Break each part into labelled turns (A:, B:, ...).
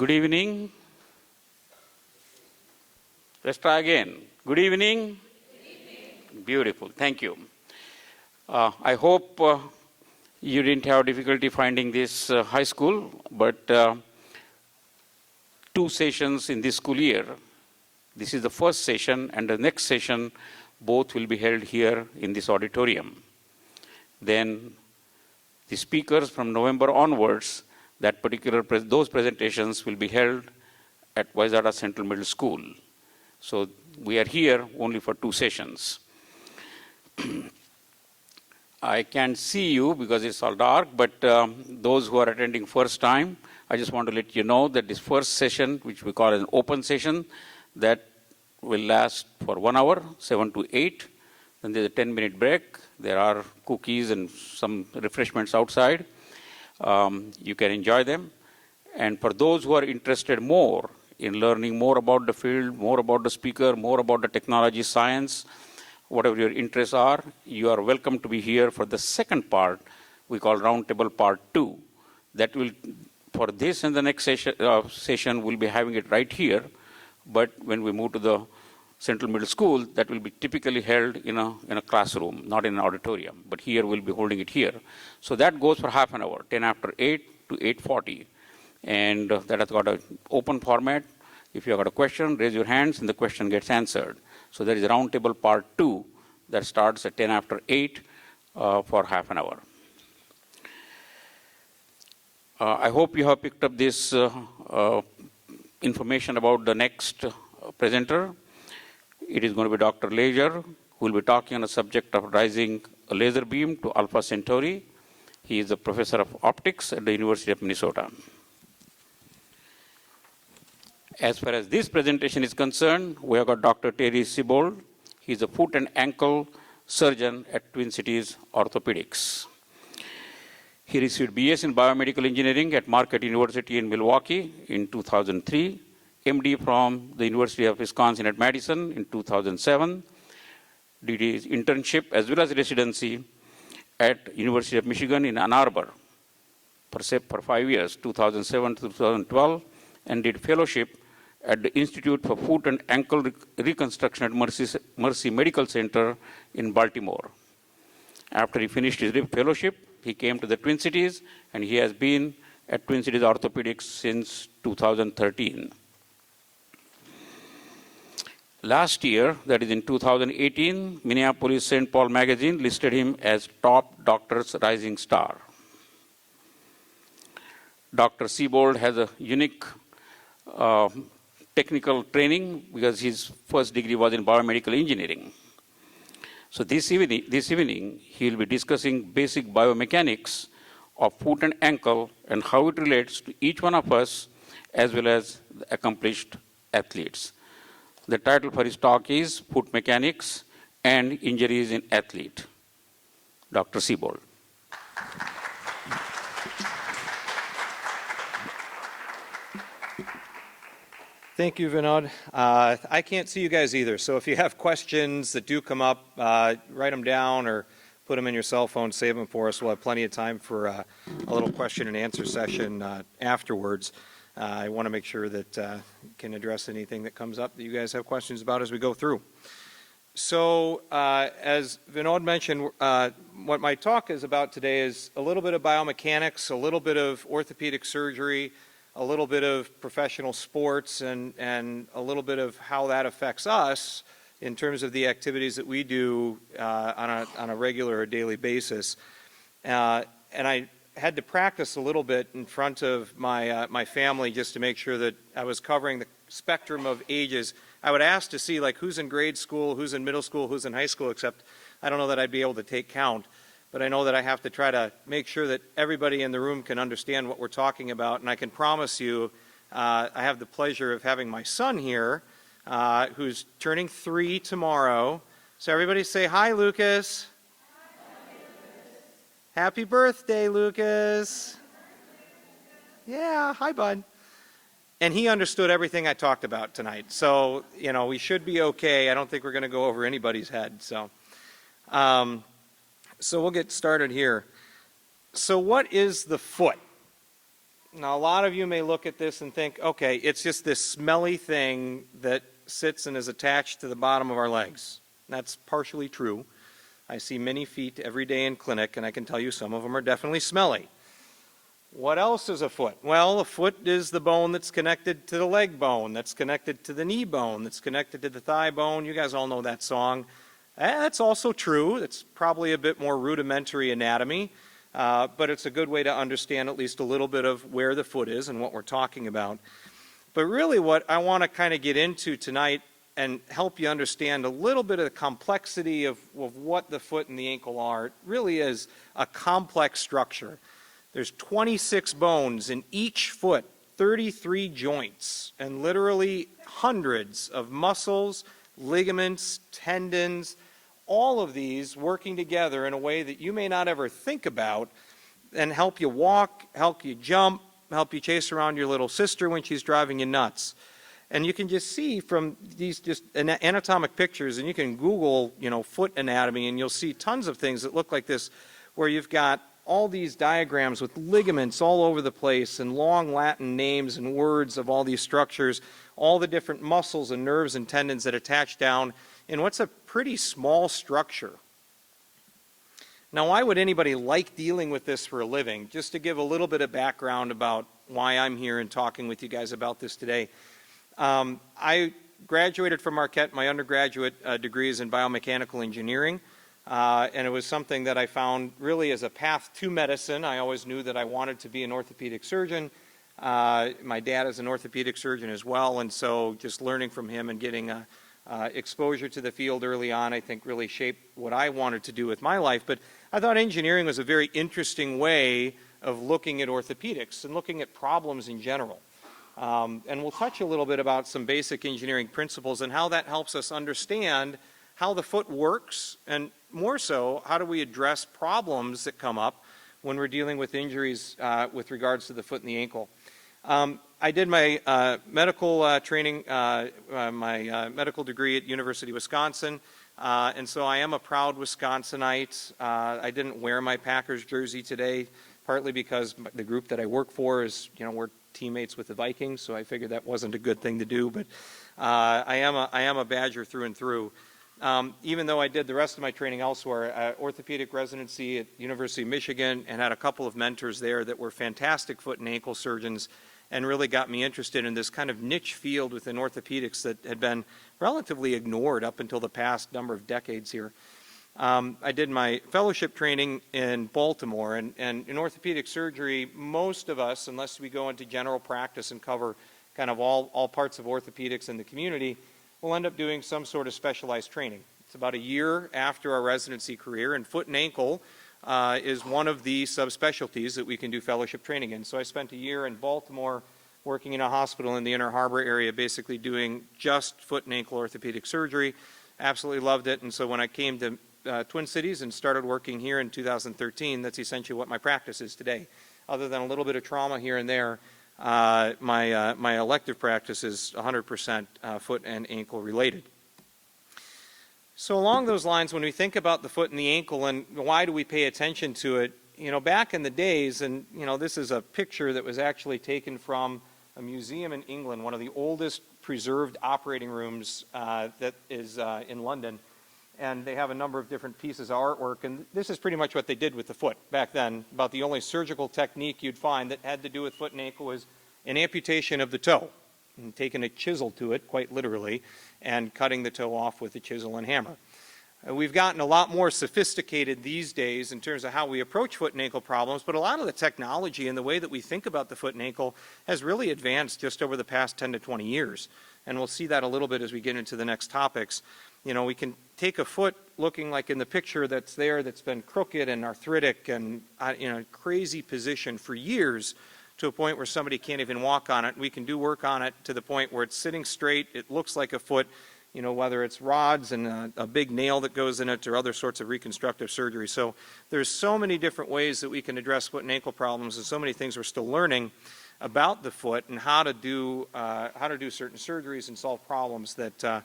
A: Good evening. Let's try again. Good evening. Beautiful. Thank you. I hope you didn't have difficulty finding this high school, but 2 sessions in this school year. This is the first session, and the next session, both will be held here in this auditorium. Then the speakers from November onwards, those presentations will be held at Wayzata Central Middle School. So we are here only for 2 sessions. I can't see you because it's all dark, but those who are attending first time, I just want to let you know that this first session, which we call an open session, that will last for 1 hour, 7 to 8. Then there's a 10-minute break. There are cookies and some refreshments outside. You can enjoy them. And for those who are interested more in learning more about the field, more about the speaker, more about the technology, science, whatever your interests are, you are welcome to be here for the second part we call Roundtable Part 2. That will, for this and the next session, we'll be having it right here. But when we move to the Central Middle School, that will be typically held in a classroom, not in an auditorium. But here we'll be holding it here. So that goes for half an hour, 10 after 8 to 8:40. And that has got an open format. If you have got a question, raise your hands and the question gets answered. So there is a Roundtable Part 2 that starts at 10 after 8 for half an hour. I hope you have picked up this information about the next presenter. It is going to be Dr. Laser, who will be talking on the subject of rising a laser beam to Alpha Centauri. He is a professor of optics at the University of Minnesota. As far as this presentation is concerned, we have got Dr. Terry Seybold. He is a foot and ankle surgeon at Twin Cities Orthopedics. He received BS in Biomedical Engineering at Marquette University in Milwaukee in 2003, MD from the University of Wisconsin at Madison in 2007, did his internship as well as residency at University of Michigan in Ann Arbor for 5 years, 2007 to 2012, and did fellowship at the Institute for Foot and Ankle Reconstruction at Mercy Medical Center in Baltimore. After he finished his fellowship, he came to the Twin Cities, and he has been at Twin Cities Orthopedics since 2013. Last year, that is in 2018, Minneapolis St. Paul magazine listed him as top doctor's rising star. Dr. Seybold has a unique technical training because his first degree was in biomedical engineering. So this evening, he will be discussing basic biomechanics of foot and ankle and how it relates to each one of us as well as the accomplished athletes. The title for his talk is Foot Mechanics and Injuries in Athlete. Dr. Seybold.
B: Thank you, Vinod. I can't see you guys either, so if you have questions that do come up, write them down or put them in your cell phone, save them for us. We'll have plenty of time for a little question and answer session afterwards. I want to make sure that can address anything that comes up that you guys have questions about as we go through. So as Vinod mentioned, what my talk is about today is a little bit of biomechanics, a little bit of orthopedic surgery, a little bit of professional sports, and a little bit of how that affects us in terms of the activities that we do on a regular or daily basis. And I had to practice a little bit in front of my family just to make sure that I was covering the spectrum of ages. I would ask to see like who's in grade school, who's in middle school, who's in high school, except I don't know that I'd be able to take count. But I know that I have to try to make sure that everybody in the room can understand what we're talking about. And I can promise you, I have the pleasure of having my son here, who's turning 3 tomorrow. So everybody say hi, Lucas. Happy birthday, Lucas. Yeah, hi, bud. And he understood everything I talked about tonight. So, you know, we should be okay. I don't think we're going to go over anybody's head. So we'll get started here. So what is the foot? Now, a lot of you may look at this and think, okay, it's just this smelly thing that sits and is attached to the bottom of our legs. That's partially true. I see many feet every day in clinic, and I can tell you some of them are definitely smelly. What else is a foot? Well, a foot is the bone that's connected to the leg bone, that's connected to the knee bone, that's connected to the thigh bone. You guys all know that song. That's also true. It's probably a bit more rudimentary anatomy, but it's a good way to understand at least a little bit of where the foot is and what we're talking about. But really what I want to kind of get into tonight and help you understand a little bit of the complexity of what the foot and the ankle are. It really is a complex structure. There's 26 bones in each foot, 33 joints, and literally hundreds of muscles, ligaments, tendons, all of these working together in a way that you may not ever think about and help you walk, help you jump, help you chase around your little sister when she's driving you nuts. And you can just see from these just anatomic pictures, and you can Google, foot anatomy, and you'll see tons of things that look like this, where you've got all these diagrams with ligaments all over the place and long Latin names and words of all these structures, all the different muscles and nerves and tendons that attach down in what's a pretty small structure. Now, why would anybody like dealing with this for a living? Just to give a little bit of background about why I'm here and talking with you guys about this today. I graduated from Marquette. My undergraduate degree is in biomechanical engineering. And it was something that I found really as a path to medicine. I always knew that I wanted to be an orthopedic surgeon. My dad is an orthopedic surgeon as well, and so just learning from him and getting exposure to the field early on, I think really shaped what I wanted to do with my life. But I thought engineering was a very interesting way of looking at orthopedics and looking at problems in general. And we'll touch a little bit about some basic engineering principles and how that helps us understand how the foot works, and more so, how do we address problems that come up when we're dealing with injuries with regards to the foot and the ankle. I did my medical training, my medical degree at University of Wisconsin, and so I am a proud Wisconsinite. I didn't wear my Packers jersey today, partly because the group that I work for is, we're teammates with the Vikings, so I figured that wasn't a good thing to do, but I am a Badger through and through. Even though I did the rest of my training elsewhere, orthopedic residency at University of Michigan, and had a couple of mentors there that were fantastic foot and ankle surgeons, and really got me interested in this kind of niche field within orthopedics that had been relatively ignored up until the past number of decades here. I did my fellowship training in Baltimore, and in orthopedic surgery, most of us, unless we go into general practice and cover kind of all parts of orthopedics in the community, we'll end up doing some sort of specialized training. It's about a year after our residency career, and foot and ankle is one of the subspecialties that we can do fellowship training in. So I spent a year in Baltimore working in a hospital in the Inner Harbor area, basically doing just foot and ankle orthopedic surgery. Absolutely loved it, and so when I came to Twin Cities and started working here in 2013, that's essentially what my practice is today. Other than a little bit of trauma here and there, my elective practice is 100% foot and ankle related. So along those lines, when we think about the foot and the ankle and why do we pay attention to it, back in the days, and this is a picture that was actually taken from a museum in England, one of the oldest preserved operating rooms that is in London, and they have a number of different pieces of artwork, and this is pretty much what they did with the foot back then. About the only surgical technique you'd find that had to do with foot and ankle was an amputation of the toe, and taking a chisel to it, quite literally, and cutting the toe off with a chisel and hammer. We've gotten a lot more sophisticated these days in terms of how we approach foot and ankle problems, but a lot of the technology and the way that we think about the foot and ankle has really advanced just over the past 10 to 20 years. And we'll see that a little bit as we get into the next topics. We can take a foot looking like in the picture that's there that's been crooked and arthritic and in a crazy position for years to a point where somebody can't even walk on it. We can do work on it to the point where it's sitting straight, it looks like a foot, whether it's rods and a big nail that goes in it or other sorts of reconstructive surgery. So there's so many different ways that we can address foot and ankle problems, and so many things we're still learning about the foot and how to do certain surgeries and solve problems that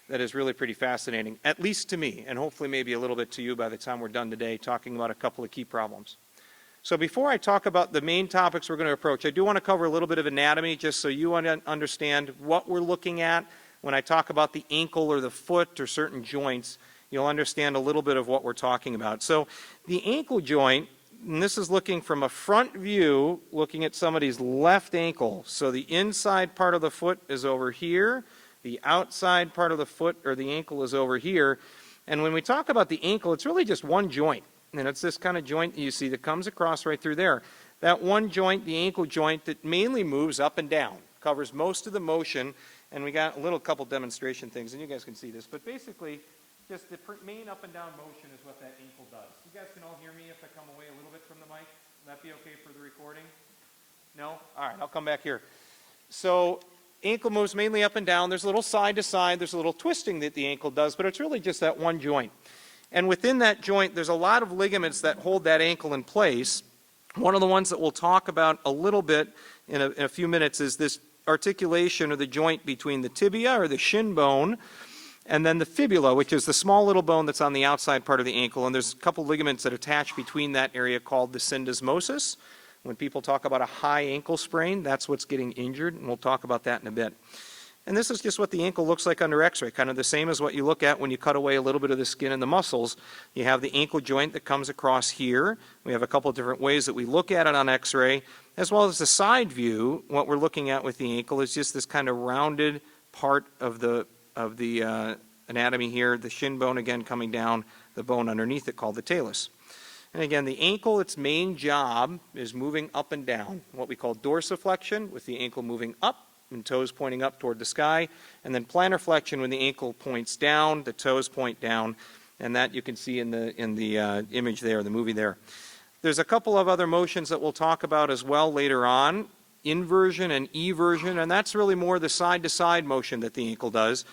B: is really pretty fascinating, at least to me, and hopefully maybe a little bit to you by the time we're done today, talking about a couple of key problems. So before I talk about the main topics we're going to approach, I do want to cover a little bit of anatomy just so you understand what we're looking at. When I talk about the ankle or the foot or certain joints, you'll understand a little bit of what we're talking about. So the ankle joint, and this is looking from a front view, looking at somebody's left ankle. So the inside part of the foot is over here. The outside part of the foot or the ankle is over here. And when we talk about the ankle, it's really just one joint. And it's this kind of joint that you see that comes across right through there. That one joint, the ankle joint, that mainly moves up and down, covers most of the motion. And we got a couple demonstration things, and you guys can see this. But basically, just the main up and down motion is what that ankle does. You guys can all hear me if I come away a little bit from the mic? Will that be okay for the recording? No? All right, I'll come back here. So ankle moves mainly up and down. There's a little side to side. There's a little twisting that the ankle does, but it's really just that one joint. And within that joint, there's a lot of ligaments that hold that ankle in place. One of the ones that we'll talk about a little bit in a few minutes is this articulation or the joint between the tibia or the shin bone and then the fibula, which is the small little bone that's on the outside part of the ankle. And there's a couple ligaments that attach between that area called the syndesmosis. When people talk about a high ankle sprain, that's what's getting injured, and we'll talk about that in a bit. And this is just what the ankle looks like under x-ray, kind of the same as what you look at when you cut away a little bit of the skin and the muscles. You have the ankle joint that comes across here. We have a couple of different ways that we look at it on x-ray, as well as the side view. What we're looking at with the ankle is just this kind of rounded part of the anatomy here, the shin bone again coming down, the bone underneath it called the talus. And again, the ankle, its main job is moving up and down, what we call dorsiflexion, with the ankle moving up and toes pointing up toward the sky, and then plantar flexion when the ankle points down, the toes point down, and that you can see in the image there, the movie there. There's a couple of other motions that we'll talk about as well later on, inversion and eversion, and that's really more the side-to-side motion that the ankle does.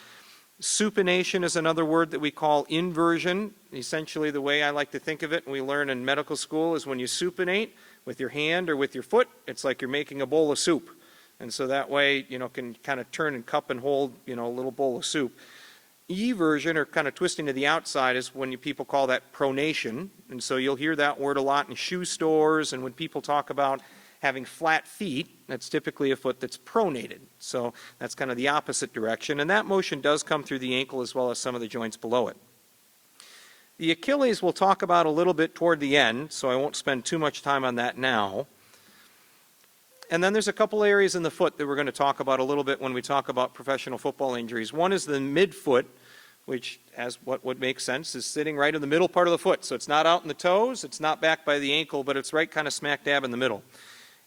B: Supination is another word that we call inversion. Essentially, the way I like to think of it, and we learn in medical school, is when you supinate with your hand or with your foot, it's like you're making a bowl of soup. And so that way, can kind of turn and cup and hold, a little bowl of soup. Eversion, or kind of twisting to the outside, is when people call that pronation. And so you'll hear that word a lot in shoe stores, and when people talk about having flat feet, that's typically a foot that's pronated. So that's kind of the opposite direction. And that motion does come through the ankle as well as some of the joints below it. The Achilles we'll talk about a little bit toward the end, so I won't spend too much time on that now. And then there's a couple areas in the foot that we're going to talk about a little bit when we talk about professional football injuries. One is the midfoot, which, as what would make sense, is sitting right in the middle part of the foot. So it's not out in the toes, it's not back by the ankle, but it's right kind of smack dab in the middle.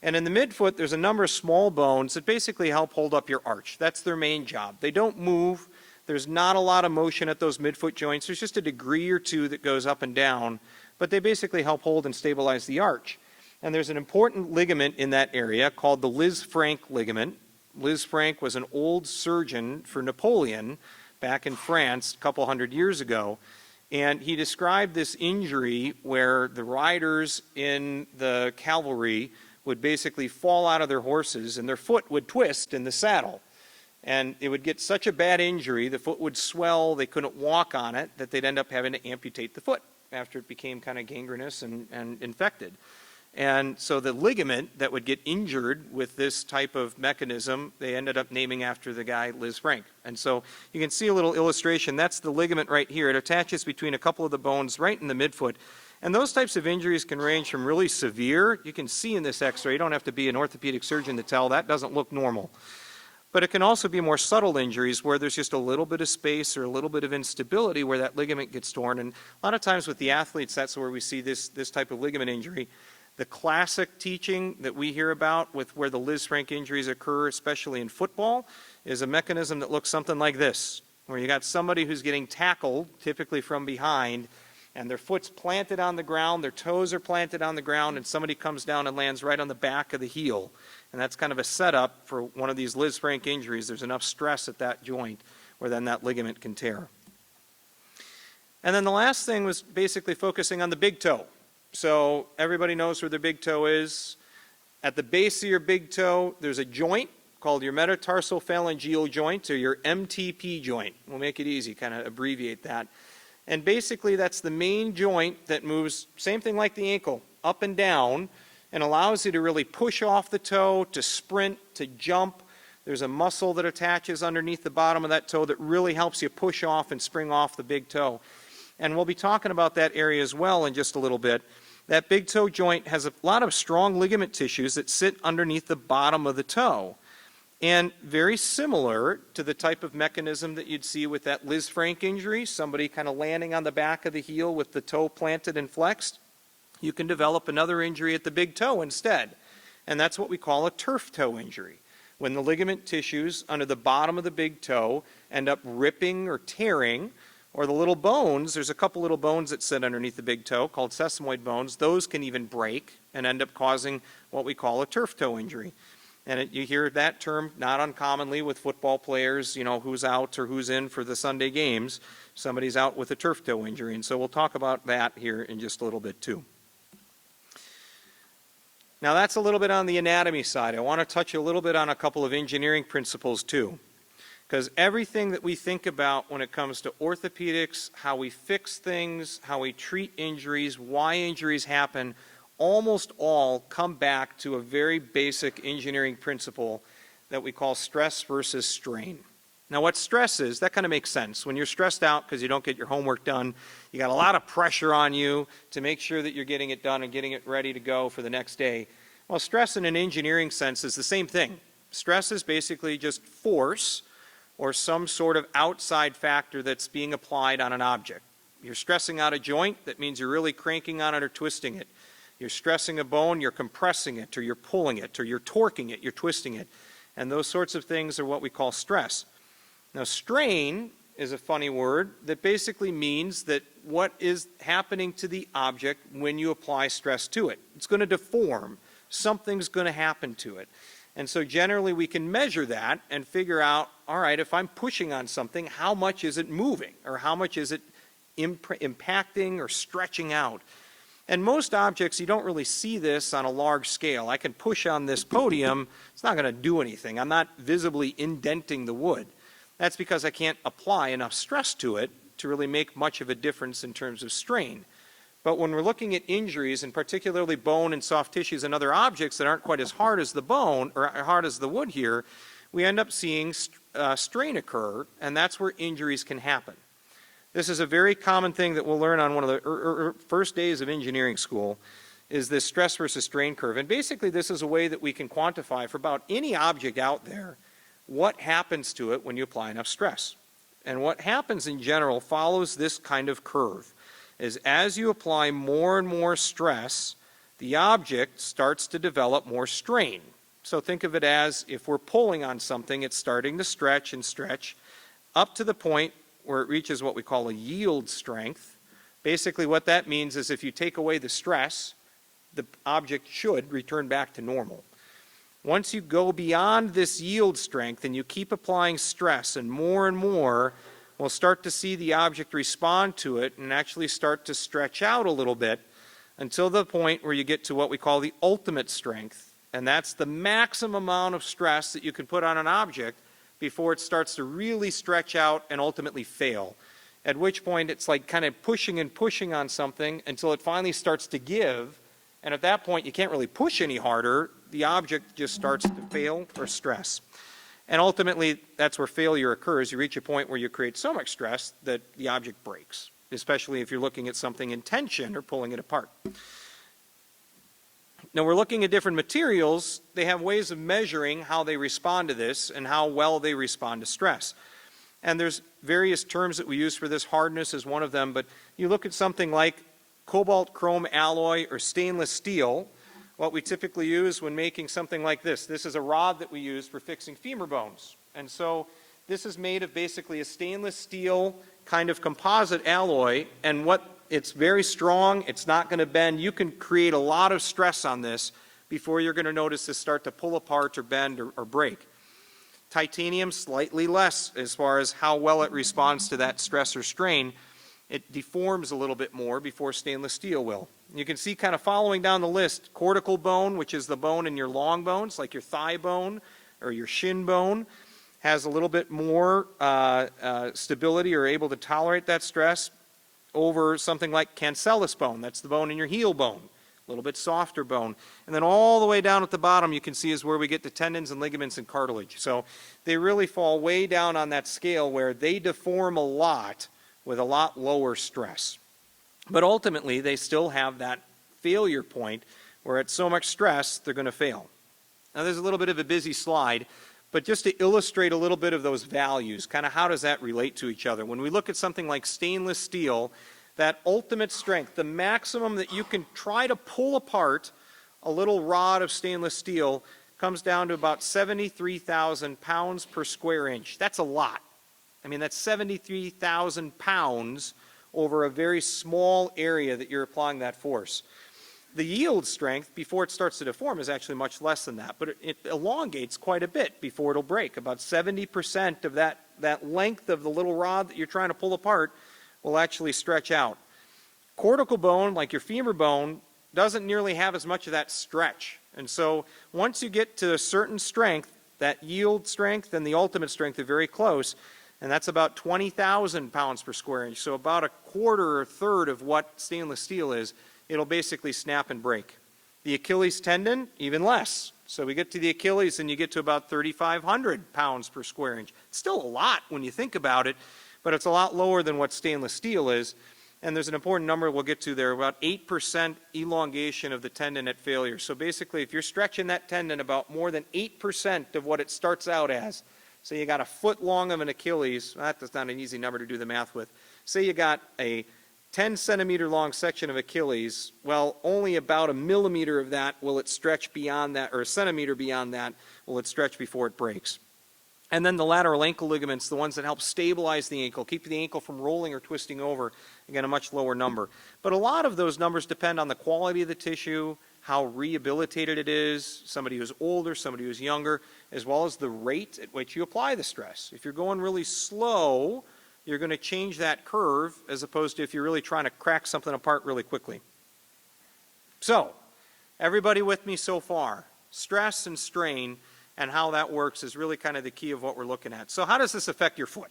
B: And in the midfoot, there's a number of small bones that basically help hold up your arch. That's their main job. They don't move. There's not a lot of motion at those midfoot joints. There's just a degree or two that goes up and down, but they basically help hold and stabilize the arch. And there's an important ligament in that area called the Lisfranc ligament. Lisfranc was an old surgeon for Napoleon back in France a couple hundred years ago. And he described this injury where the riders in the cavalry would basically fall out of their horses and their foot would twist in the saddle. And it would get such a bad injury, the foot would swell, they couldn't walk on it, that they'd end up having to amputate the foot after it became kind of gangrenous and infected. And so the ligament that would get injured with this type of mechanism, they ended up naming after the guy Lisfranc. And so you can see a little illustration. That's the ligament right here. It attaches between a couple of the bones right in the midfoot. And those types of injuries can range from really severe. You can see in this x-ray, you don't have to be an orthopedic surgeon to tell, that doesn't look normal. But it can also be more subtle injuries where there's just a little bit of space or a little bit of instability where that ligament gets torn. And a lot of times with the athletes, that's where we see this type of ligament injury. The classic teaching that we hear about with where the Lisfranc injuries occur, especially in football, is a mechanism that looks something like this, where you got somebody who's getting tackled, typically from behind, and their foot's planted on the ground, their toes are planted on the ground, and somebody comes down and lands right on the back of the heel. And that's kind of a setup for one of these Lisfranc injuries. There's enough stress at that joint where then that ligament can tear. And then the last thing was basically focusing on the big toe. So everybody knows where their big toe is. At the base of your big toe, there's a joint called your metatarsophalangeal joint, or your MTP joint. We'll make it easy, kind of abbreviate that. And basically, that's the main joint that moves, same thing like the ankle. up and down, and allows you to really push off the toe, to sprint, to jump. There's a muscle that attaches underneath the bottom of that toe that really helps you push off and spring off the big toe. And we'll be talking about that area as well in just a little bit. That big toe joint has a lot of strong ligament tissues that sit underneath the bottom of the toe. And very similar to the type of mechanism that you'd see with that Liz Frank injury, somebody kind of landing on the back of the heel with the toe planted and flexed, you can develop another injury at the big toe instead. And that's what we call a turf toe injury. When the ligament tissues under the bottom of the big toe end up ripping or tearing, or the little bones, there's a couple little bones that sit underneath the big toe called sesamoid bones, those can even break and end up causing what we call a turf toe injury. And you hear that term not uncommonly with football players, who's out or who's in for the Sunday games. Somebody's out with a turf toe injury. And so we'll talk about that here in just a little bit too. Now that's a little bit on the anatomy side. I want to touch a little bit on a couple of engineering principles too. Because everything that we think about when it comes to orthopedics, how we fix things, how we treat injuries, why injuries happen, almost all come back to a very basic engineering principle that we call stress versus strain. Now what stress is, that kind of makes sense. When you're stressed out because you don't get your homework done, you got a lot of pressure on you to make sure that you're getting it done and getting it ready to go for the next day. Well, stress in an engineering sense is the same thing. Stress is basically just force or some sort of outside factor that's being applied on an object. You're stressing out a joint, that means you're really cranking on it or twisting it. You're stressing a bone, you're compressing it, or you're pulling it, or you're torquing it, you're twisting it. And those sorts of things are what we call stress. Now, strain is a funny word that basically means that what is happening to the object when you apply stress to it. It's going to deform. Something's going to happen to it. And so generally we can measure that and figure out, all right, if I'm pushing on something, how much is it moving? Or how much is it impacting or stretching out? And most objects, you don't really see this on a large scale. I can push on this podium, it's not going to do anything. I'm not visibly indenting the wood. That's because I can't apply enough stress to it to really make much of a difference in terms of strain. But when we're looking at injuries, and particularly bone and soft tissues and other objects that aren't quite as hard as the bone, or hard as the wood here, we end up seeing strain occur, and that's where injuries can happen. This is a very common thing that we'll learn on one of the first days of engineering school, is this stress versus strain curve. And basically this is a way that we can quantify for about any object out there what happens to it when you apply enough stress. And what happens in general follows this kind of curve, is as you apply more and more stress, the object starts to develop more strain. So think of it as if we're pulling on something, it's starting to stretch and stretch up to the point where it reaches what we call a yield strength. Basically what that means is if you take away the stress, the object should return back to normal. Once you go beyond this yield strength and you keep applying stress and more, we'll start to see the object respond to it and actually start to stretch out a little bit until the point where you get to what we call the ultimate strength. And that's the maximum amount of stress that you can put on an object before it starts to really stretch out and ultimately fail. At which point it's like kind of pushing and pushing on something until it finally starts to give. And at that point you can't really push any harder. The object just starts to fail or stress. And ultimately that's where failure occurs. You reach a point where you create so much stress that the object breaks, especially if you're looking at something in tension or pulling it apart. Now we're looking at different materials. They have ways of measuring how they respond to this and how well they respond to stress. And there's various terms that we use for this. Hardness is one of them, but you look at something like cobalt chrome alloy or stainless steel. What we typically use when making something like this. This is a rod that we use for fixing femur bones. And so this is made of basically a stainless steel kind of composite alloy, and it's very strong, it's not going to bend. You can create a lot of stress on this before you're going to notice this start to pull apart or bend or break. Titanium, slightly less as far as how well it responds to that stress or strain. It deforms a little bit more before stainless steel will. You can see kind of following down the list, cortical bone, which is the bone in your long bones, like your thigh bone or your shin bone, has a little bit more stability or able to tolerate that stress over something like cancellous bone. That's the bone in your heel bone. a little bit softer bone. And then all the way down at the bottom you can see is where we get the tendons and ligaments and cartilage. So they really fall way down on that scale where they deform a lot with a lot lower stress. But ultimately they still have that failure point where at so much stress they're going to fail. Now there's a little bit of a busy slide, but just to illustrate a little bit of those values, kind of how does that relate to each other? When we look at something like stainless steel, that ultimate strength, the maximum that you can try to pull apart a little rod of stainless steel comes down to about 73,000 pounds per square inch. That's a lot. I mean, that's 73,000 pounds over a very small area that you're applying that force. The yield strength before it starts to deform is actually much less than that, but it elongates quite a bit before it'll break. About 70% of that length of the little rod that you're trying to pull apart will actually stretch out. Cortical bone, like your femur bone, doesn't nearly have as much of that stretch. And so once you get to a certain strength, that yield strength and the ultimate strength are very close, and that's about 20,000 pounds per square inch. So about a quarter or a third of what stainless steel is, it'll basically snap and break. The Achilles tendon, even less. So we get to the Achilles and you get to about 3,500 pounds per square inch. It's still a lot when you think about it, but it's a lot lower than what stainless steel is. And there's an important number we'll get to there, about 8% elongation of the tendon at failure. So basically, if you're stretching that tendon about more than 8% of what it starts out as, say you got a foot long of an Achilles, that's not an easy number to do the math with. Say you got a 10 centimeter long section of Achilles, well, only about a millimeter of that will it stretch beyond that, or a centimeter beyond that will it stretch before it breaks. And then the lateral ankle ligaments, the ones that help stabilize the ankle, keep the ankle from rolling or twisting over, again, a much lower number. But a lot of those numbers depend on the quality of the tissue, how rehabilitated it is, somebody who's older, somebody who's younger, as well as the rate at which you apply the stress. If you're going really slow, you're going to change that curve as opposed to if you're really trying to crack something apart really quickly. So, everybody with me so far? Stress and strain and how that works is really kind of the key of what we're looking at. So how does this affect your foot?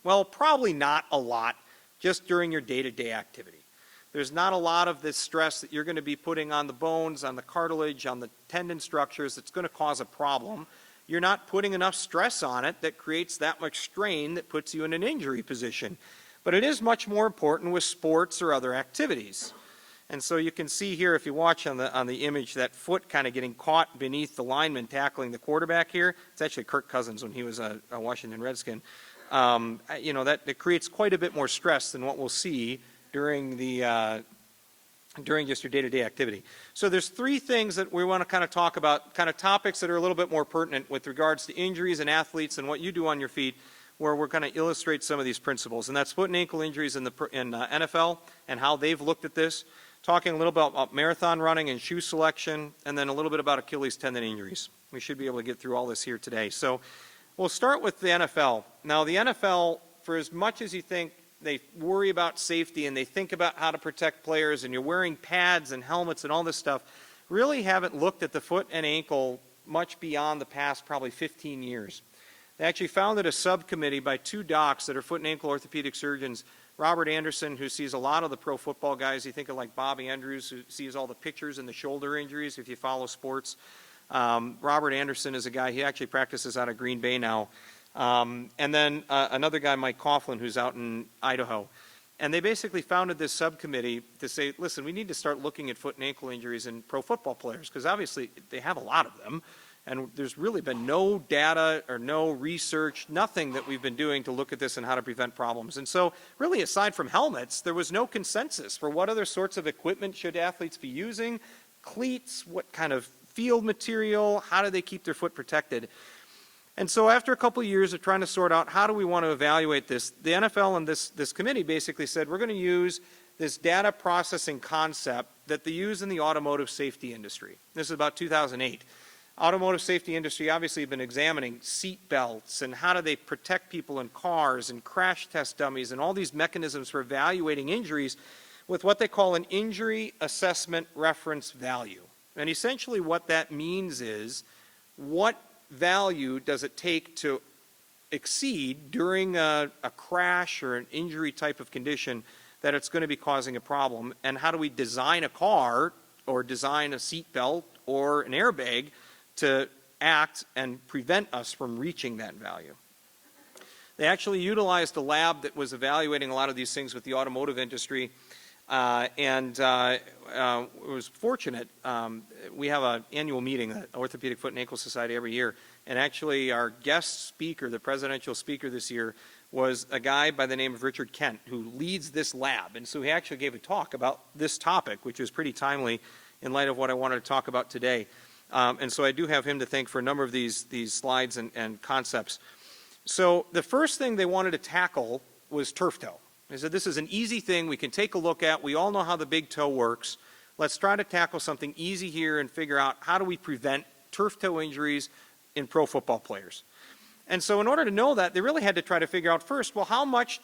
B: Well, probably not a lot, just during your day-to-day activity. There's not a lot of this stress that you're going to be putting on the bones, on the cartilage, on the tendon structures that's going to cause a problem. You're not putting enough stress on it that creates that much strain that puts you in an injury position. But it is much more important with sports or other activities. And so you can see here, if you watch on the image, that foot kind of getting caught beneath the lineman tackling the quarterback here. It's actually Kirk Cousins when he was a Washington Redskin. That it creates quite a bit more stress than what we'll see during just your day-to-day activity. So there's three things that we want to kind of talk about, kind of topics that are a little bit more pertinent with regards to injuries and athletes and what you do on your feet, where we're going to illustrate some of these principles. And that's foot and ankle injuries in NFL and how they've looked at this, talking a little bit about marathon running and shoe selection, and then a little bit about Achilles tendon injuries. We should be able to get through all this here today. So we'll start with the NFL. Now the NFL, for as much as you think they worry about safety and they think about how to protect players and you're wearing pads and helmets and all this stuff, really haven't looked at the foot and ankle much beyond the past probably 15 years. They actually founded a subcommittee by two docs that are foot and ankle orthopedic surgeons, Robert Anderson, who sees a lot of the pro football guys. You think of like Bobby Andrews, who sees all the pictures and the shoulder injuries if you follow sports. Robert Anderson is a guy, he actually practices out of Green Bay now. And then another guy, Mike Coughlin, who's out in Idaho. And they basically founded this subcommittee to say, listen, we need to start looking at foot and ankle injuries in pro football players, because obviously they have a lot of them. And there's really been no data or no research, nothing that we've been doing to look at this and how to prevent problems. And so really, aside from helmets, there was no consensus for what other sorts of equipment should athletes be using, cleats, what kind of field material, how do they keep their foot protected. And so after a couple of years of trying to sort out how do we want to evaluate this, the NFL and this committee basically said we're going to use this data processing concept that they use in the automotive safety industry. This is about 2008. Automotive safety industry obviously have been examining seat belts and how do they protect people in cars and crash test dummies and all these mechanisms for evaluating injuries with what they call an injury assessment reference value. And essentially what that means is what value does it take to exceed during a crash or an injury type of condition that it's going to be causing a problem, and how do we design a car or design a seat belt or an airbag to act and prevent us from reaching that value. They actually utilized a lab that was evaluating a lot of these things with the automotive industry, and it was fortunate. We have an annual meeting, the Orthopedic Foot and Ankle Society, every year, and actually our guest speaker, the presidential speaker this year, was a guy by the name of Richard Kent, who leads this lab. And so he actually gave a talk about this topic, which was pretty timely in light of what I wanted to talk about today. And so I do have him to thank for a number of these slides and concepts. So the first thing they wanted to tackle was turf toe. They said, this is an easy thing we can take a look at. We all know how the big toe works. Let's try to tackle something easy here and figure out how do we prevent turf toe injuries in pro football players. And so in order to know that, they really had to try to figure out first, well, how much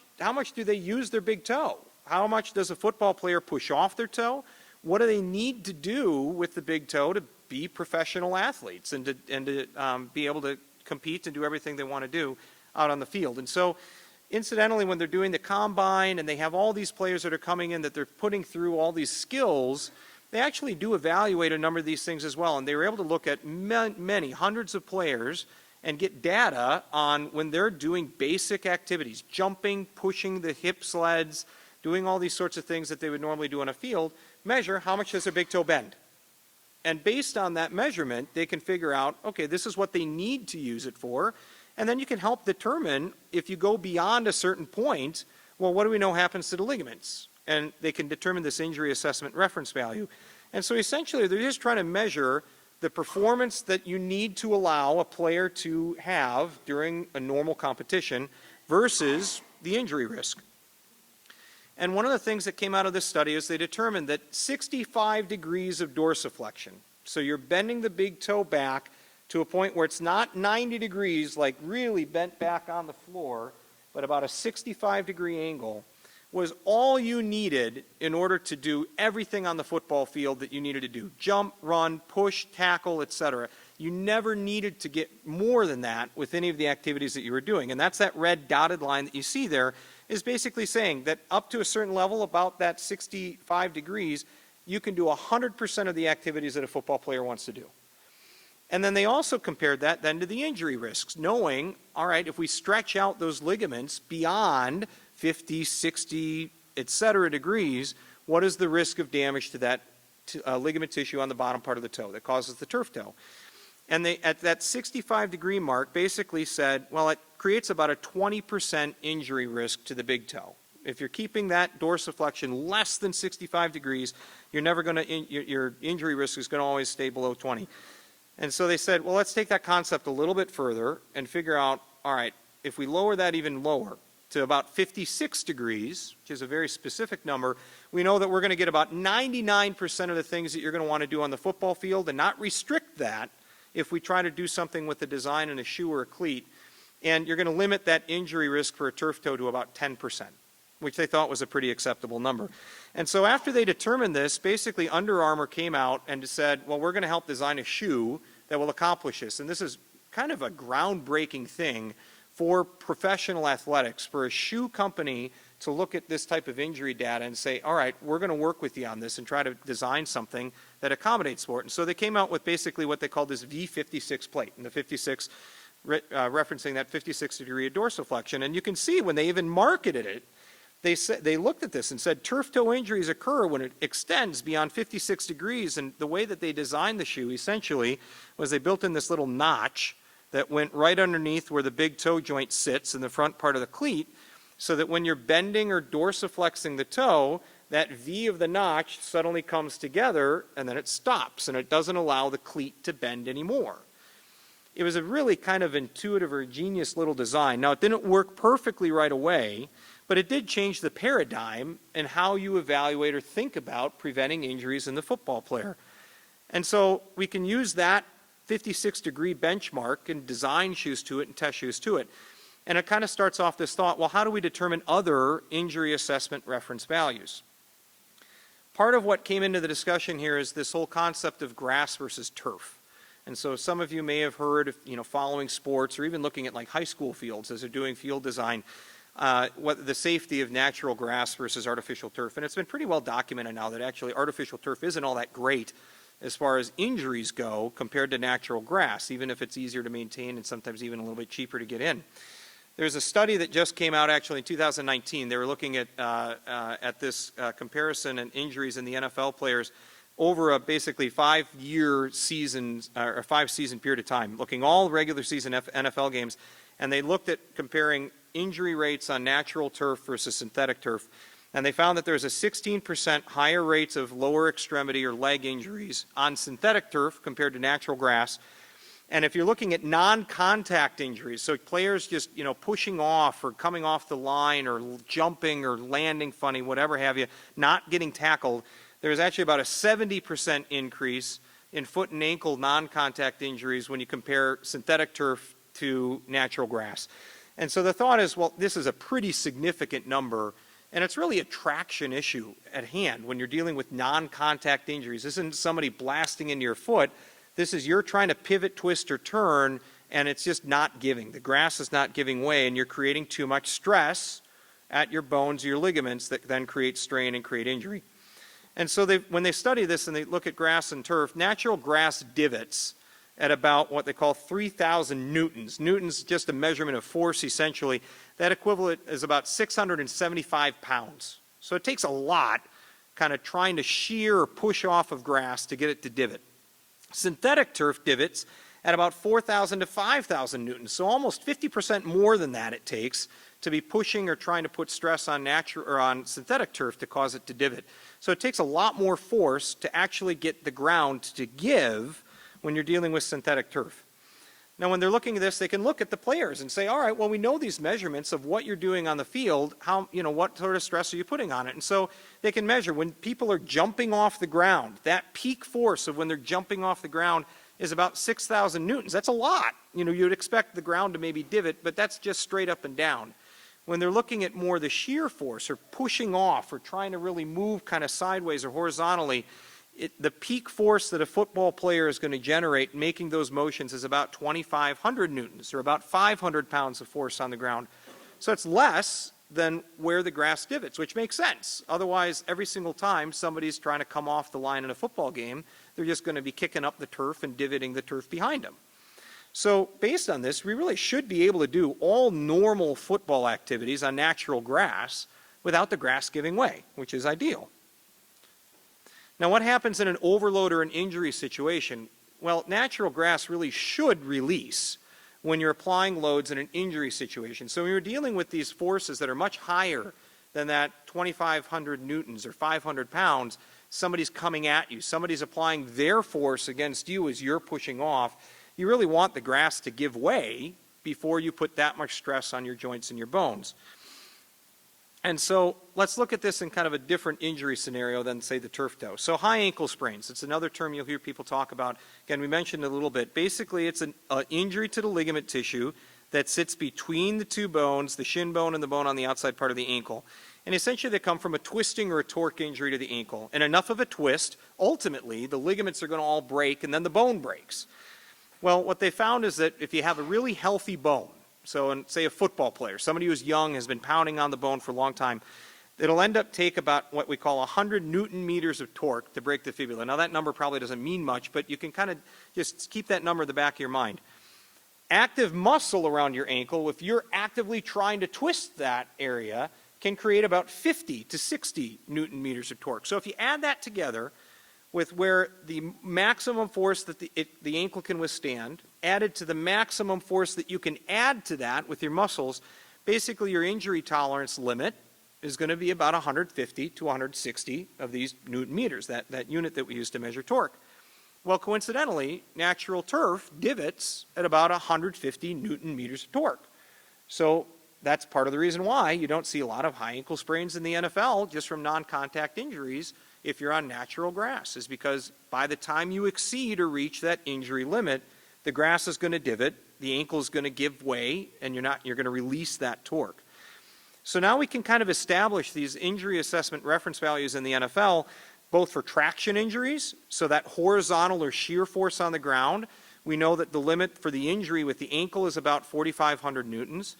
B: do they use their big toe? How much does a football player push off their toe? What do they need to do with the big toe to be professional athletes and to be able to compete and do everything they want to do out on the field? And so incidentally, when they're doing the combine and they have all these players that are coming in that they're putting through all these skills, they actually do evaluate a number of these things as well. And they were able to look at many hundreds of players and get data on when they're doing basic activities, jumping, pushing the hip sleds, doing all these sorts of things that they would normally do on a field, measure how much does their big toe bend. And based on that measurement, they can figure out, okay, this is what they need to use it for. And then you can help determine if you go beyond a certain point, well, what do we know happens to the ligaments? And they can determine this injury assessment reference value. And so essentially, they're just trying to measure the performance that you need to allow a player to have during a normal competition versus the injury risk. And one of the things that came out of this study is they determined that 65 degrees of dorsiflexion, so you're bending the big toe back to a point where it's not 90 degrees, like really bent back on the floor, but about a 65-degree angle, was all you needed in order to do everything on the football field that you needed to do. Jump, run, push, tackle, etc. You never needed to get more than that with any of the activities that you were doing. And that's that red dotted line that you see there is basically saying that up to a certain level, about that 65 degrees, you can do 100% of the activities that a football player wants to do. And then they also compared that then to the injury risks, knowing, all right, if we stretch out those ligaments beyond 50, 60, etc. degrees, what is the risk of damage to that ligament tissue on the bottom part of the toe that causes the turf toe? And they, at that 65-degree mark, basically said, well, it creates about a 20% injury risk to the big toe. If you're keeping that dorsiflexion less than 65 degrees, you're never going to, your injury risk is going to always stay below 20. And so they said, well, let's take that concept a little bit further and figure out, all right, if we lower that even lower to about 56 degrees, which is a very specific number, we know that we're going to get about 99% of the things that you're going to want to do on the football field and not restrict that if we try to do something with the design in a shoe or a cleat. And you're going to limit that injury risk for a turf toe to about 10%, which they thought was a pretty acceptable number. And so after they determined this, basically Under Armour came out and said, well, we're going to help design a shoe that will accomplish this. And this is kind of a groundbreaking thing for professional athletics, for a shoe company to look at this type of injury data and say, all right, we're going to work with you on this and try to design something that accommodates sport. And so they came out with basically what they called this V56 plate, and the 56 referencing that 56-degree dorsiflexion. And you can see when they even marketed it, they looked at this and said turf toe injuries occur when it extends beyond 56 degrees. And the way that they designed the shoe essentially was they built in this little notch that went right underneath where the big toe joint sits in the front part of the cleat, so that when you're bending or dorsiflexing the toe, that V of the notch suddenly comes together and then it stops and it doesn't allow the cleat to bend anymore. It was a really kind of intuitive or genius little design. Now, it didn't work perfectly right away, but it did change the paradigm in how you evaluate or think about preventing injuries in the football player. And so we can use that 56-degree benchmark and design shoes to it and test shoes to it. And it kind of starts off this thought, well, how do we determine other injury assessment reference values? Part of what came into the discussion here is this whole concept of grass versus turf. And so some of you may have heard of, following sports or even looking at like high school fields as they're doing field design. what the safety of natural grass versus artificial turf. And it's been pretty well documented now that actually artificial turf isn't all that great as far as injuries go compared to natural grass, even if it's easier to maintain and sometimes even a little bit cheaper to get in. There's a study that just came out actually in 2019. They were looking at this comparison and injuries in the NFL players over a basically 5-year season or a 5-season period of time, looking all regular season NFL games, and they looked at comparing injury rates on natural turf versus synthetic turf, and they found that there's a 16% higher rates of lower extremity or leg injuries on synthetic turf compared to natural grass. And if you're looking at non-contact injuries, so players just, pushing off or coming off the line or jumping or landing funny, whatever have you, not getting tackled, there's actually about a 70% increase in foot and ankle non-contact injuries when you compare synthetic turf to natural grass. And so the thought is, well, this is a pretty significant number, and it's really a traction issue at hand when you're dealing with non-contact injuries. This isn't somebody blasting into your foot. This is you're trying to pivot, twist, or turn, and it's just not giving. The grass is not giving way, and you're creating too much stress at your bones, your ligaments, that then create strain and create injury. And so when they study this and they look at grass and turf, natural grass divots at about what they call 3,000 newtons. Newtons, just a measurement of force, essentially. That equivalent is about 675 pounds. So it takes a lot kind of trying to shear or push off of grass to get it to divot. Synthetic turf divots at about 4,000 to 5,000 newtons, so almost 50% more than that it takes to be pushing or trying to put stress on natural or on synthetic turf to cause it to divot. So it takes a lot more force to actually get the ground to give when you're dealing with synthetic turf. Now, when they're looking at this, they can look at the players and say, all right, well, we know these measurements of what you're doing on the field, what sort of stress are you putting on it? And so they can measure when people are jumping off the ground, that peak force of when they're jumping off the ground is about 6,000 newtons. That's a lot. You'd expect the ground to maybe divot, but that's just straight up and down. When they're looking at more the shear force or pushing off or trying to really move kind of sideways or horizontally, the peak force that a football player is going to generate making those motions is about 2,500 newtons, or about 500 pounds of force on the ground. So it's less than where the grass divots, which makes sense. Otherwise, every single time somebody's trying to come off the line in a football game, they're just going to be kicking up the turf and divoting the turf behind them. So based on this, we really should be able to do all normal football activities on natural grass without the grass giving way, which is ideal. Now, what happens in an overload or an injury situation? Well, natural grass really should release when you're applying loads in an injury situation. So when you're dealing with these forces that are much higher than that 2,500 newtons or 500 pounds, somebody's coming at you, somebody's applying their force against you as you're pushing off, you really want the grass to give way before you put that much stress on your joints and your bones. And so let's look at this in kind of a different injury scenario than, say, the turf toe. So high ankle sprains, it's another term you'll hear people talk about. Again, we mentioned it a little bit. Basically, it's an injury to the ligament tissue that sits between the two bones, the shin bone and the bone on the outside part of the ankle. And essentially, they come from a twisting or a torque injury to the ankle. And enough of a twist, ultimately, the ligaments are going to all break and then the bone breaks. Well, what they found is that if you have a really healthy bone, so say a football player, somebody who's young, has been pounding on the bone for a long time, it'll end up take about what we call 100 Newton meters of torque to break the fibula. Now that number probably doesn't mean much, but you can kind of just keep that number in the back of your mind. Active muscle around your ankle, if you're actively trying to twist that area, can create about 50 to 60 Newton meters of torque. So if you add that together with where the maximum force that the ankle can withstand, added to the maximum force that you can add to that with your muscles, basically your injury tolerance limit is going to be about 150 to 160 of these Newton meters, that unit that we use to measure torque. Well, coincidentally, natural turf divots at about 150 Newton meters of torque. So that's part of the reason why you don't see a lot of high ankle sprains in the NFL just from non-contact injuries if you're on natural grass, is because by the time you exceed or reach that injury limit, the grass is going to divot, the ankle is going to give way, and you're going to release that torque. So now we can kind of establish these injury assessment reference values in the NFL, both for traction injuries, so that horizontal or shear force on the ground. We know that the limit for the injury with the ankle is about 4,500 newtons.